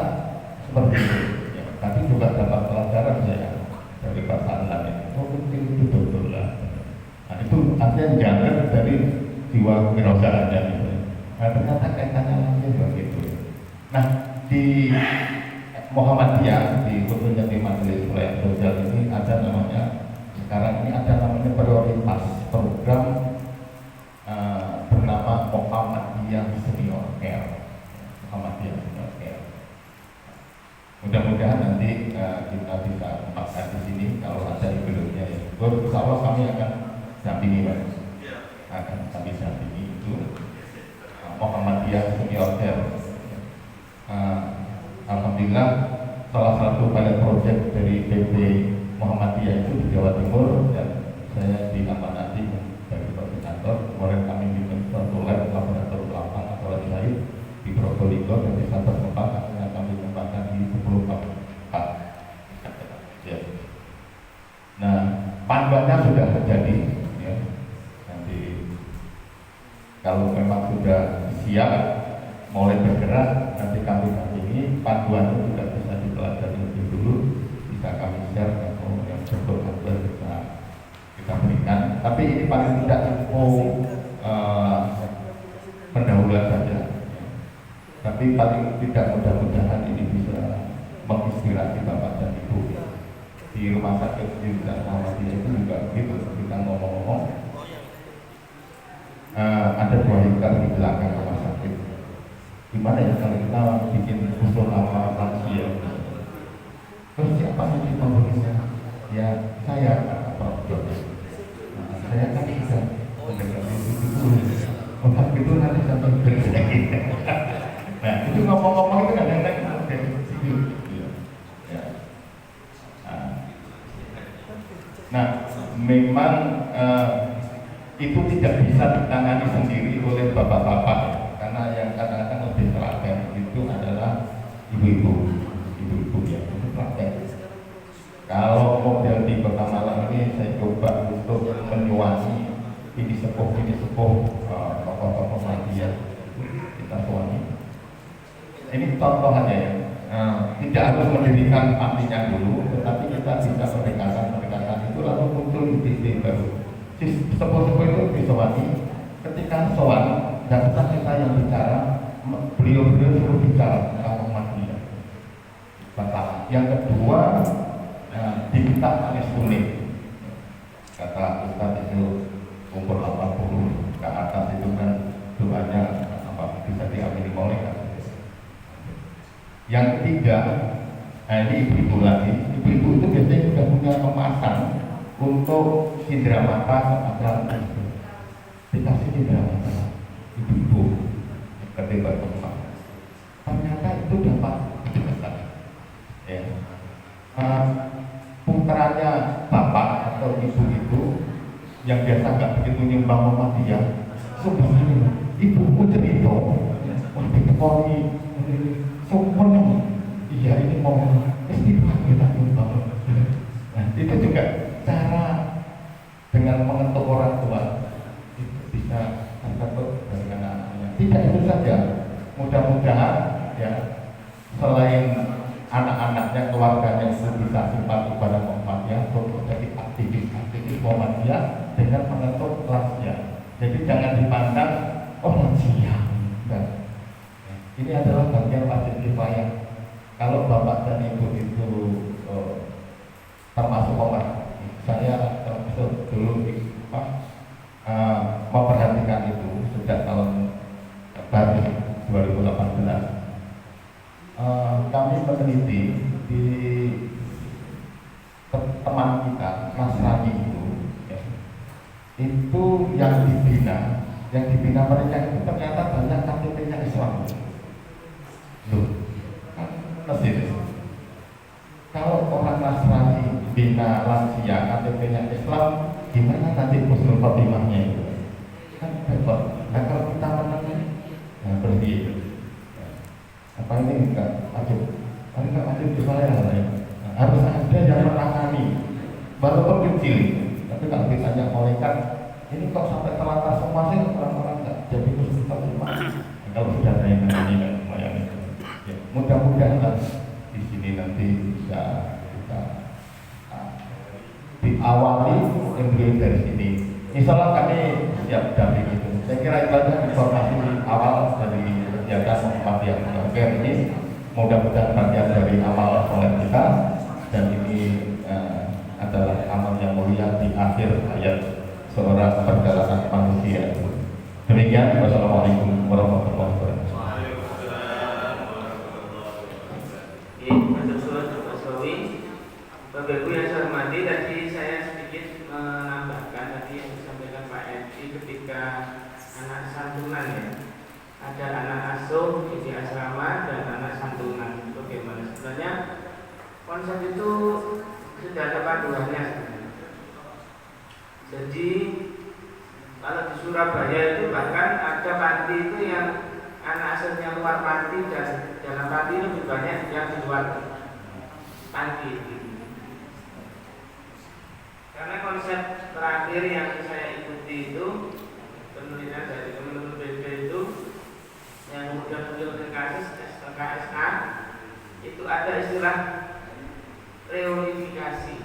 seperti itu. Ya. Tapi juga dapat pelajaran saya dari Pak Sanlan ini. Oh, mungkin itu betul lah. Nah, itu artinya jangan dari jiwa kewirausahaannya gitu. Nah, ternyata kaitannya langsung begitu. Nah, di Muhammadiyah di khususnya di Majelis Pelayanan Sosial ini ada namanya, sekarang ini ada namanya prioritas program bernama Muhammadiyah Senior Care. Muhammadiyah Senior Care. Mudah-mudahan nanti kita bisa tempatkan di sini kalau ada di belumnya ya. Insya Allah kami akan dampingi Pak. Akan kami dampingi itu Muhammadiyah Senior Care. Alhamdulillah salah satu pilot project dari PP Muhammadiyah itu di Jawa Timur, dan saya diamanati dari koordinator. Kemarin kami bikin suatu lab laboratorium lapang atau lab lain di Probolinggo dan di Santa Kembang yang kami kembangkan di 10 kabupaten. Ya. Nah, panduannya sudah terjadi. Ya. Nanti kalau memang sudah siap, mulai bergerak. Nanti kami ini panduannya juga bisa dipelajari lebih dulu, bisa kami share atau yang betul-betul bisa kita berikan. Tapi ini paling tidak info pendahuluan saja. Tapi paling tidak mudah-mudahan ini bisa menginspirasi Bapak dan Ibu. Di rumah sakit Universitas Muhammadiyah itu juga begitu, kita ngomong-ngomong ada 2 hektar di belakang rumah sakit. Gimana ya kalau kita bikin usul nama lansia? Terus siapa nanti pembelinya? Ya saya, Pak Dokter. Saya kan bisa mendekati itu dulu. Itu nanti sampai bersedekit. Nah itu ngomong-ngomong itu kadang-kadang dari situ. Nah, memang itu tidak bisa ditangani sendiri oleh bapak-bapak, karena yang kadang-kadang lebih telaten itu adalah ibu-ibu ya, itu telaten. Kalau model di Kota Malang ini saya coba untuk menyuani ini sepuh tokoh-tokoh media kita suami. Ini contoh aja ya. Tidak harus mendirikan artinya dulu, tetapi kita bisa pendekatan itu lalu muncul ide baru. Sepuh-sepuh itu disewani, ketika sowan tidak usah kita yang bicara, beliau suruh bicara tentang Muhammadiyah. Pertama, yang kedua diminta manis kuning. Kata Ustaz itu umur 80 ke atas itu kan doanya bisa diamini oleh. Yang ketiga, ini ibu-ibu lagi. Ibu-ibu itu biasanya sudah punya kemasan untuk cindera mata atau dikasih cindera mata ibu-ibu ketika teman. Ternyata itu dapat besar. Ya. Putranya bapak atau ibu itu yang biasa nggak begitu nyumbang Muhammadiyah, sebenarnya ibumu cerita, dikoni sumpah, iya ini mau istighfar kita nyumbang. Nah, itu juga cara dengan mengetuk orang tua itu bisa mengetuk dengan anak-anaknya. Tidak itu saja, mudah-mudahan ya selain anak-anaknya, keluarganya itu bisa simpati pada Muhammadiyah untuk jadi aktivis Muhammadiyah dengan mengetuk lansia. Jadi jangan dipandang lansia. Ini adalah bagian wajib kifayah. Kalau bapak dan ibu itu termasuk orang, saya termasuk dulu memperhatikan itu sejak tahun baru 2018. Kami meneliti di teman kita Nasrani itu yang dibina mereka itu ternyata banyak KTP-nya Islam. Loh, kan Mesir. Kalau orang Nasrani bina lansia KTP-nya Islam, gimana nanti Husnul Khotimahnya itu? Kan repot. Nah kalau kita menangani, berarti apa ini enggak wajib? Ini enggak wajib di saya ya. Harus ada yang menangani, walaupun kecil. Tapi kalau ditanya malaikat, ini kok sampai telantar semua sih orang-orang enggak jadi Husnul Khotimah? Kalau sudah ada yang menangani kan lumayan itu. Ya, mudah-mudahan di sini nanti bisa kita diawali embryo dari sini. Insya Allah kami siap dampingi itu. Saya kira itu adalah informasi awal dari kegiatan Muhammadiyah Fair ini. Mudah-mudahan bagian dari amal soleh kita, dan ini adalah amal yang mulia di akhir hayat seorang perjalanan manusia. Demikian. Wassalamualaikum warahmatullahi wabarakatuh. Bapak Ibu yang saya hormati, tadi saya sedikit menambahkan tadi yang disampaikan Pak Edi ketika anak santunan ya, ada anak asuh di asrama dan anak santunan. Bagaimana sebenarnya konsep itu sudah ada panduannya sebenarnya. Jadi kalau di Surabaya itu bahkan ada panti itu yang anak asuhnya luar panti dan dalam panti lebih banyak yang di luar panti. Karena konsep terakhir yang saya ikuti itu penelitian dari teman-teman BPD itu yang kemudian muncul KSA itu ada istilah reunifikasi.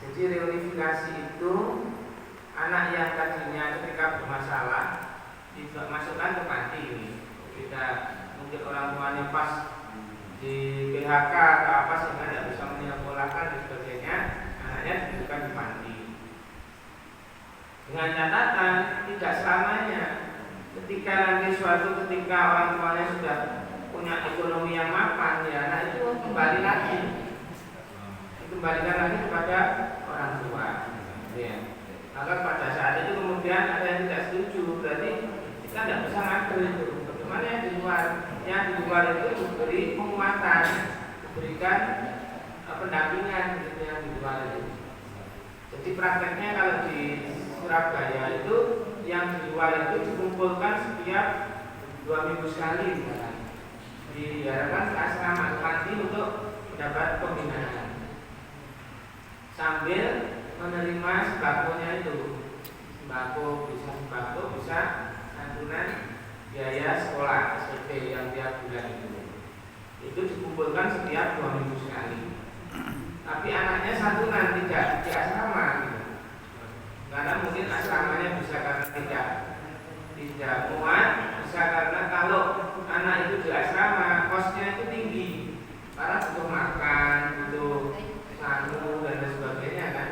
Jadi reunifikasi itu anak yang tadinya ketika bermasalah dimasukkan ke panti ini. Ketika mungkin orang tuanya pas di PHK atau apa sehingga tidak bisa menyekolahkan dan sebagainya, anaknya diberikan di panti. Dengan catatan tidak selamanya. Ketika nanti suatu ketika orang tuanya sudah punya ekonomi yang mapan, ya anak itu kembali lagi, dikembalikan lagi kepada orang tua. Ya. Maka pada saat itu kemudian ada yang tidak setuju, berarti kita tidak bisa ngatur itu. Bagaimana yang di luar itu diberi penguatan, diberikan pendampingan gitu yang di luar itu. Jadi prakteknya kalau di Surabaya itu yang di luar itu dikumpulkan setiap 2 minggu sekali, diharapkan ke asrama panti untuk mendapat pembinaan sambil menerima sembakonya itu, sembako bisa santunan biaya sekolah SPP yang tiap bulan itu dikumpulkan setiap 2 minggu sekali. Tapi anaknya santunan tidak di asrama gitu. Karena mungkin asramanya bisa karena tidak muat, bisa karena kalau anak itu di asrama kosnya itu tinggi, karena butuh makan, butuh sanu dan lain sebagainya kan,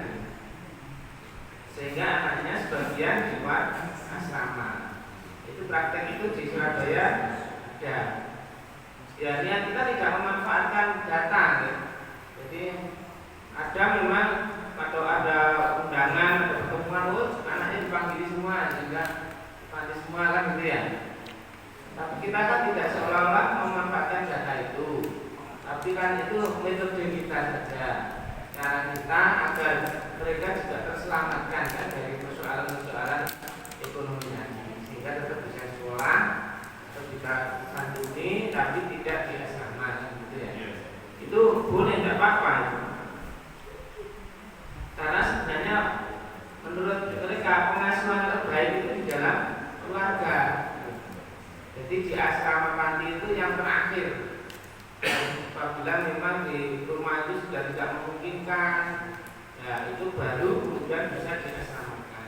sehingga anaknya sebagian di luar asrama. Itu praktek itu di Surabaya ada. Ya, kita tidak memanfaatkan data ya. Jadi ada memang atau ada undangan atau pertemuan, anaknya dipanggil semua sehingga panti semua kan gitu ya. Tapi kita kan tidak seolah-olah memanfaatkan data itu. Tapi kan itu metode kita saja, cara kita agar mereka juga terselamatkan kan dari persoalan-persoalan ekonomi tadi, sehingga tetap bisa sekolah, tetap bisa santuni, tapi tidak di asrama gitu ya. Itu boleh, tidak apa-apa. Karena sebenarnya menurut mereka pengasuhan terbaik itu di dalam keluarga. Jadi di asrama panti itu yang terakhir. Apabila memang di rumah itu sudah tidak memungkinkan, ya itu baru kemudian bisa diasramakan.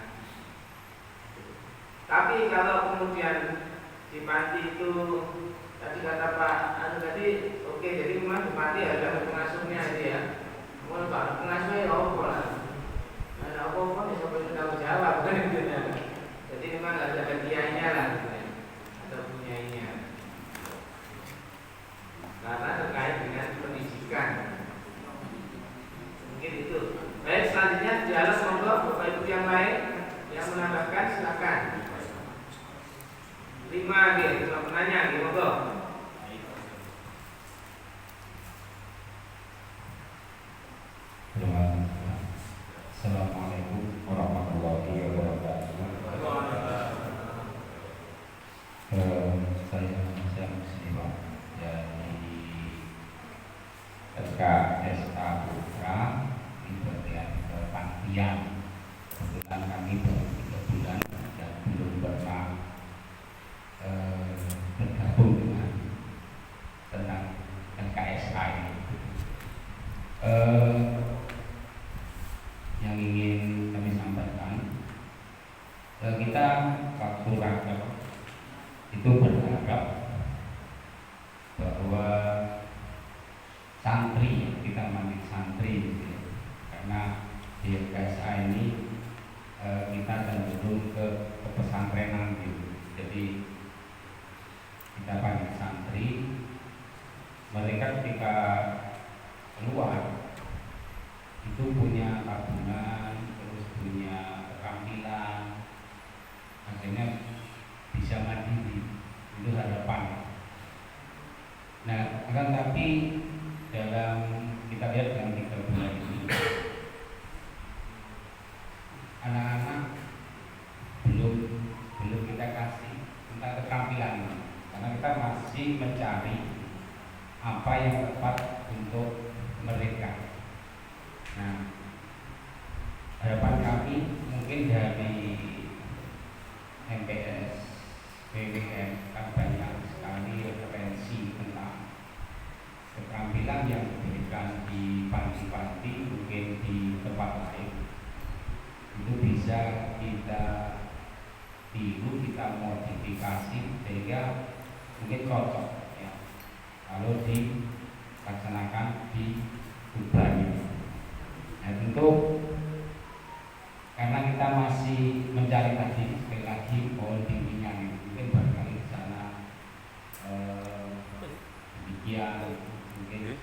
Tapi kalau kemudian di panti itu tadi kata Pak tadi oke, jadi memang di panti ada pengasuhnya itu ya. Mau Pak pengasuhnya ya apa lah? Ada apa-apa bisa bertanggung jawab kan gitu ya. Jadi memang harus ada kiainya lah gitu ya. Ada punyainya. Karena terkait dengan pendidikan. Mungkin itu. Baik, selanjutnya dialog monggo Bapak Ibu yang lain yang menambahkan silakan. 5 gitu, penanya gitu monggo. Assalamualaikum warahmatullahi wabarakatuh. Saya muslimah dari SKSA Putra di bagian kepantian. Kebetulan kami baru 3 bulan dan belum pernah bergabung dengan tentang SKSA ini. Yang ingin kami sampaikan, kita waktu rakyat itu berharap bahwa santri, kita manggil santri gitu, karena di KSA ini kita cenderung ke pesantrenan gitu. Jadi kita panggil santri, mereka ketika keluar itu punya tabungan, terus punya keterampilan, akhirnya bisa mandiri, itu harapan. Nah, akan tapi dalam kita lihat dalam 3 bulan ini, anak-anak belum kita kasih tentang keterampilan ini, karena kita masih mencari apa yang tepat untuk mereka. Nah, harapan kami mungkin dari MPS, BWM, kan bisa kita tiru, kita modifikasi sehingga mungkin cocok ya kalau dilaksanakan di Tuban ini. Nah tentu karena kita masih mencari tadi sekali lagi pohon bimbingan, mungkin barangkali di sana demikian, mungkin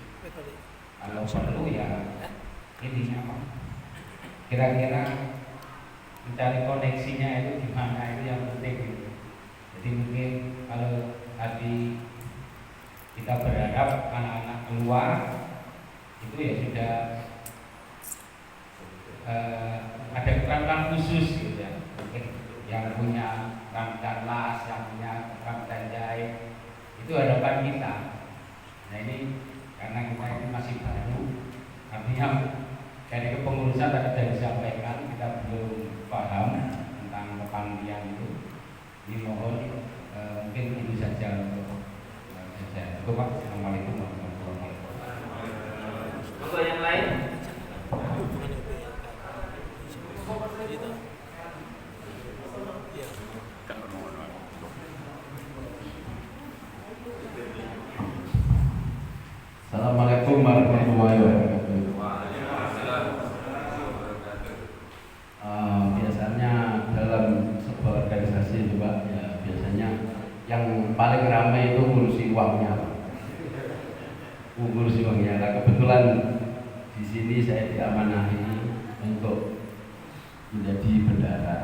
kalau perlu ya ini apa kira-kira mencari koneksinya itu gimana, itu yang penting gitu. Jadi mungkin kalau tadi kita berharap anak-anak keluar itu ya sudah ada keterampilan khusus gitu ya, mungkin yang punya keterampilan las, yang punya keterampilan jahit, itu harapan kita. Nah ini karena kita ini masih baru, artinya dari kepengurusan tadi sudah disampaikan kita belum paham tentang kepanggian itu. Ini mohon mungkin itu saja untuk saya. Itu Pak. Assalamualaikum warahmatullahi wabarakatuh. Untuk yang lain? Assalamualaikum warahmatullahi wabarakatuh. Biasanya dalam sebuah organisasi juga ya biasanya yang paling ramai itu ngurusi uangnya, ngurusi uangnya. Nah, kebetulan di sini saya diamanahi untuk menjadi bendahara.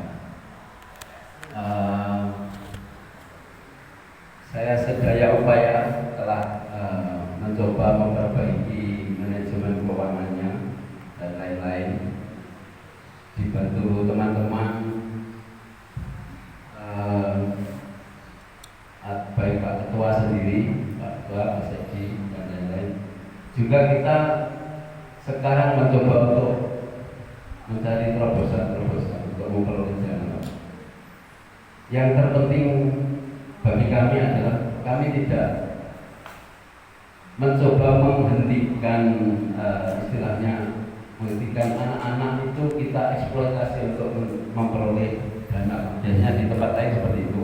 Saya sedaya upaya telah mencoba memperbaiki manajemen keuangannya dan lain-lain, dibantu teman-teman baik Pak Ketua sendiri, Pak Ketua, Pak Sekji dan lain-lain. Juga kita sekarang mencoba untuk mencari terobosan-terobosan untuk memperoleh jalan. Yang terpenting bagi kami adalah kami tidak mencoba menghentikan istilahnya menghentikan anak-anak itu kita eksploitasi untuk memperoleh dana. Biasanya di tempat lain seperti itu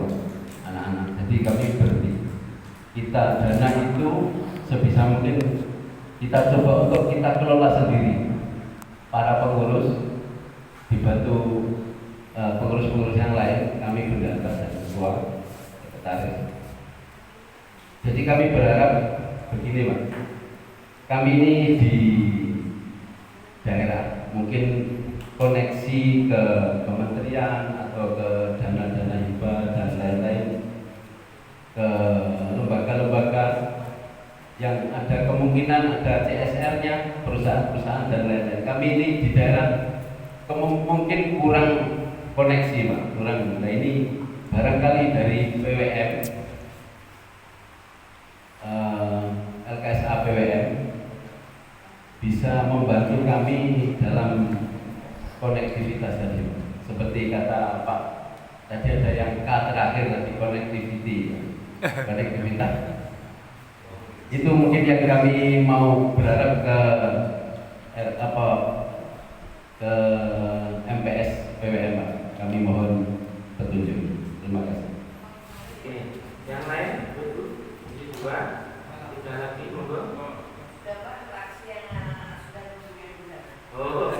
anak-anak. Jadi kami berhenti. Kita dana itu sebisa mungkin kita coba untuk kita kelola sendiri. Para pengurus dibantu pengurus-pengurus yang lain, kami bendahara dan ketua, sekretaris. Jadi kami berharap begini Pak, kami ini di daerah mungkin koneksi ke kementerian atau ke dana-dana hibah dan lain-lain, ke lembaga-lembaga yang ada kemungkinan ada CSR-nya, perusahaan-perusahaan dan lain-lain. Kami ini di daerah mungkin kurang koneksi Pak, kurang. Nah ini barangkali dari PWM, LKSA PWM bisa membantu kami dalam konektivitas tadi. Seperti kata Pak, tadi ada yang K terakhir tadi, connectivity, konektivitas. Itu mungkin yang kami mau berharap ke ke MPS PWM Pak. Kami mohon petunjuk. Terima kasih. Oke, yang lain dulu, ini dua, tiga lagi monggo. Dapat fraksi yang sudah menunjukkan. Oh,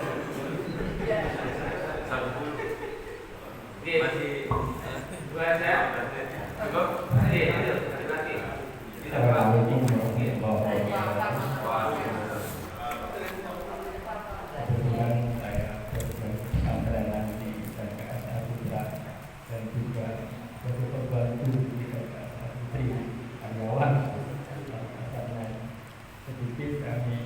oke, masih dua aja. Cukup. Oke, ayo, lagi. Assalamualaikum warahmatullahi wabarakatuh. Kebetulan saya berperan pesantren di LKSA Putra dan juga berbantu di LKSA Putri karyawan. Karena sedikit kami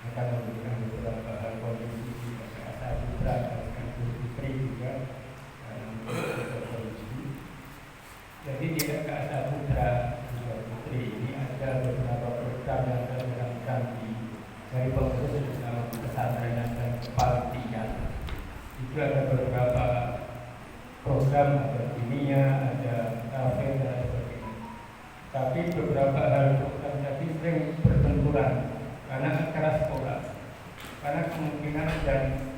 akan memberikan beberapa hal kondisi di LKSA Putra dan LKSA Putri juga. Jadi di LKSA Putra ini ada beberapa program yang akan dilakukan dari pengurus bersama pesantren dan kepanitiaan. Itu ada beberapa program, ada kimia, ada kafe dan sebagainya. Tapi beberapa hal program tadi sering berbenturan karena acara sekolah. Karena kemungkinan dan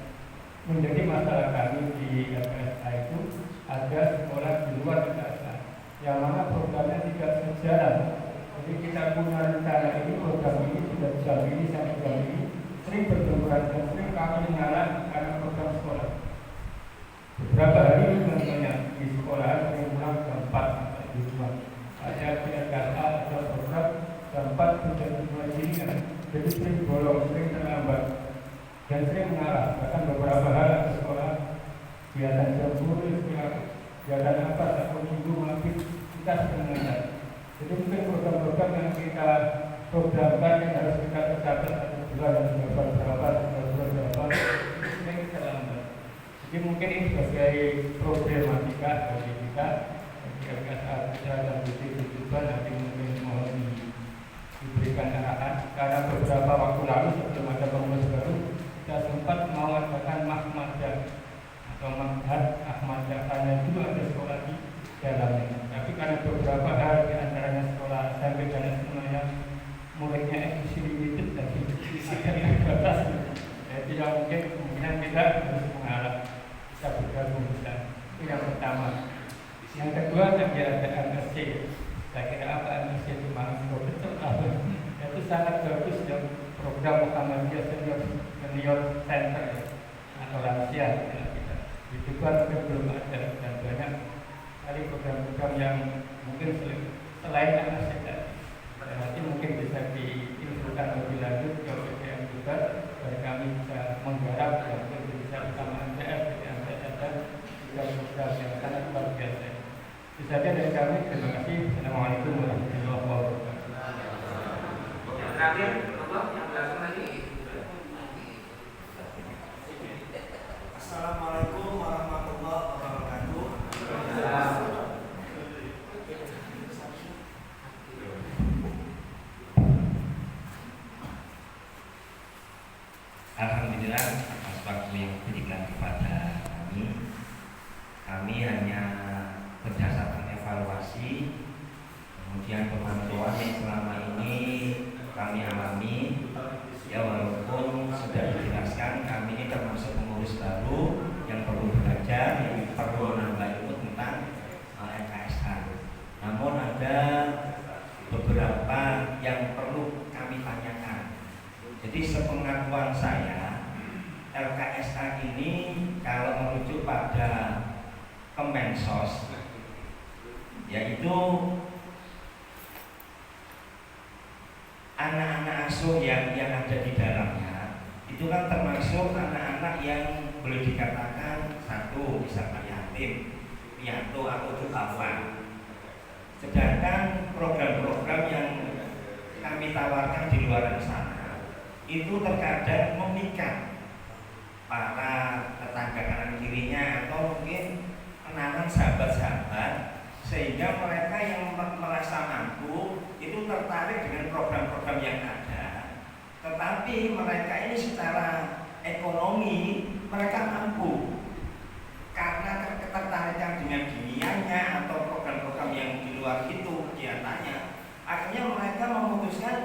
menjadi masalah kami kami di LPSA itu ada sekolah di luar LPSA yang mana programnya tidak sejalan. Jadi kita punya rencana ini, program ini sudah jam ini sampai jam ini sering berbenturan dan sering kami mengalah karena program sekolah. Beberapa hari ini contohnya di sekolah sering pulang jam 4 sampai di rumah. Ada di LPSA ada program jam 4 sudah mulai jaringan. Jadi sering bolong, sering terlambat dan sering mengalah. Bahkan beberapa hari di sekolah kegiatan jam 10, kegiatan apa, satu minggu mungkin kita sedang mengajar. Jadi mungkin program-program yang kita programkan yang harus kita catat satu bulan dan berapa sering terlambat. Jadi mungkin ini sebagai problematika bagi kita ketika saat kita dan juga nanti mungkin mohon diberikan arahan karena beberapa waktu lalu sebelum ada pengurus baru kita sempat mengadakan mahmadah atau mahad Ahmadiyah karena itu ada sekolah di dalamnya. Tapi karena beberapa hal di antaranya sekolah SMP dan semuanya muridnya eksklusif limited dan tidak terbatas. Jadi tidak mungkin kemungkinan kita harus mengalah kita bergabung kita. Itu yang pertama. Yang kedua ada MSC. Saya kira apa MSC itu mahasiswa betul apa? Itu sangat bagus dan program Muhammadiyah Senior Center atau lansia kita. Itu kan belum ada dan banyak kali program-program yang mungkin selain MSC tadi. Nanti mungkin bisa diinfokan lebih lanjut ke PPM juga dan kami bisa menggarap dan mungkin bisa bersama MTF, PPM dan juga program yang sangat luar biasa. Itu saja dari kami. Terima kasih. Assalamualaikum warahmatullahi wabarakatuh. Yang terakhir, yang belakang lagi. Assalamualaikum warahmatullahi wabarakatuh. Alhamdulillah atas waktu yang diberikan kepada kami hanya berdasarkan evaluasi kemudian pemantauan yang selama ini kami alami ya walaupun sudah dijelaskan kami ini termasuk pengurus baru yang perlu belajar, yang perlu menambah ilmu tentang LKSA. Namun ada beberapa yang perlu kami tanyakan. Jadi sepengetahuan saya LKSA ini kalau merujuk pada Kemensos yaitu anak-anak asuh yang ada di dalamnya itu kan termasuk anak-anak yang boleh dikatakan satu misalnya yatim, piatu atau duafa. Sedangkan program-program yang kami tawarkan di luar sana itu terkadang memikat para tetangga kanan kirinya atau mungkin kenalan sahabat-sahabat sehingga mereka yang merasa mampu itu tertarik dengan program-program yang ada, tetapi mereka ini secara ekonomi mereka mampu karena ketertarikan dengan dunianya atau program-program yang di luar itu kegiatannya, akhirnya mereka memutuskan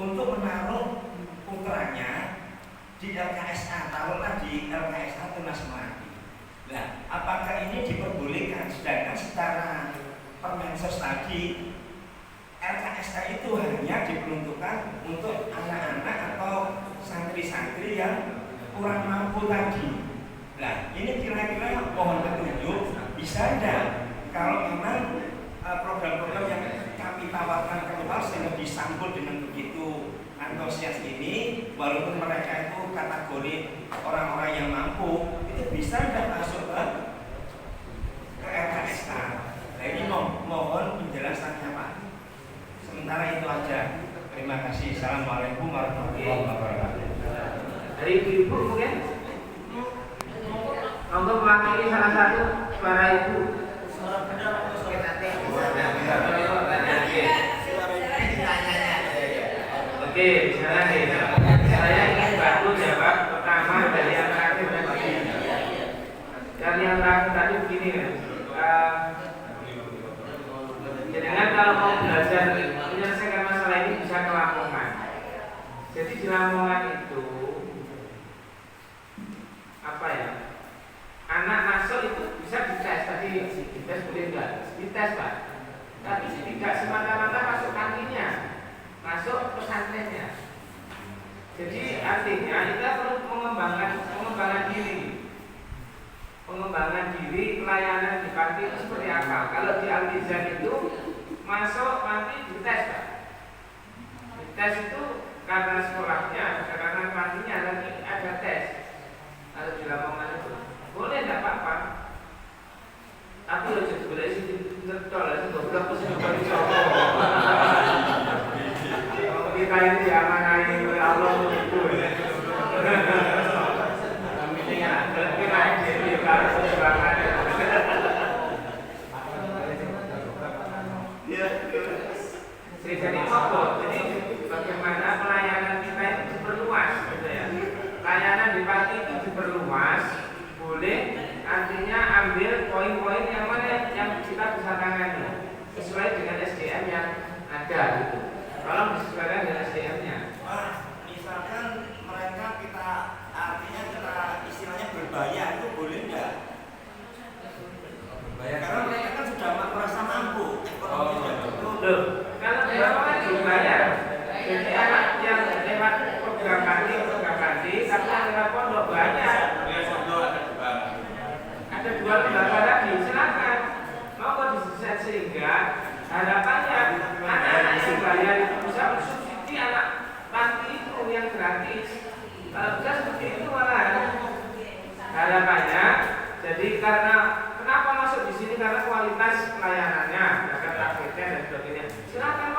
untuk menaruh putranya di LKSA, taruhlah di LKSA Tunas Melati. Nah, apakah ini diperbolehkan? Sedangkan secara Permensos tadi LKSA itu hanya diperuntukkan untuk anak-anak atau santri-santri yang kurang mampu tadi. Nah, ini kira-kira mohon petunjuk bisa enggak kalau memang program-program yang kami tawarkan keluar sehingga disambut dengan begitu antusias ini, walaupun mereka itu kategori orang-orang yang mampu, itu bisa enggak masuk ke LKSA. Nah, ini mohon penjelasannya Pak. Sementara itu aja. Terima kasih. Assalamualaikum warahmatullahi wabarakatuh. Dari ibu mungkin untuk mewakili salah satu suara ibu. Suara benar atau suara nanti? Oke, misalnya nih, saya ingin bantu jawab pertama dari yang terakhir tadi. Dari yang terakhir tadi begini kan, jadi kalau mau belajar menyelesaikan masalah ini bisa ke Lamongan. Jadi di Lamongan itu apa ya? Anak dites Pak. Tapi tidak semata-mata masuk kantinnya, masuk pesantrennya. Jadi artinya kita perlu pengembangan diri. Pengembangan diri, pelayanan di panti itu seperti apa? Kalau di Al-Mizan itu masuk nanti dites Pak. Dites itu karena sekolahnya, karena pantinya lagi ada tes. Kalau di Lamongan itu boleh tidak apa-apa. Tapi harus boleh sih tertol, itu goblok terus kembali Jawa. Kalau kita ini diamanai oleh Allah itu. Kami ingat, kita jadi harus serangan. Jadi apa? Jadi bagaimana pelayanan kita itu diperluas, gitu ya. Pelayanan di panti itu diperluas, boleh artinya ambil poin-poin yang mana yang kita bisa tangani sesuai dengan SDM yang ada gitu. Tolong disesuaikan dengan SDM-nya. Pak, misalkan mereka kita artinya kita istilahnya berbayar itu boleh nggak? Karena mereka kan sudah merasa mampu, ekonomi sudah cukup. Loh, kalau berapa kan dibayar? Jadi anak yang lewat program ganti, tapi yang lewat pondok banyak. Ada 2 lembaga lagi, silakan. Monggo didesain sehingga harapannya anak-anak yang bayar itu bisa mensubsidi anak panti itu yang gratis. Kalau bisa seperti itu malah harapannya. Jadi karena kenapa masuk di sini karena kualitas pelayanannya, bahkan APT dan sebagainya. Silakan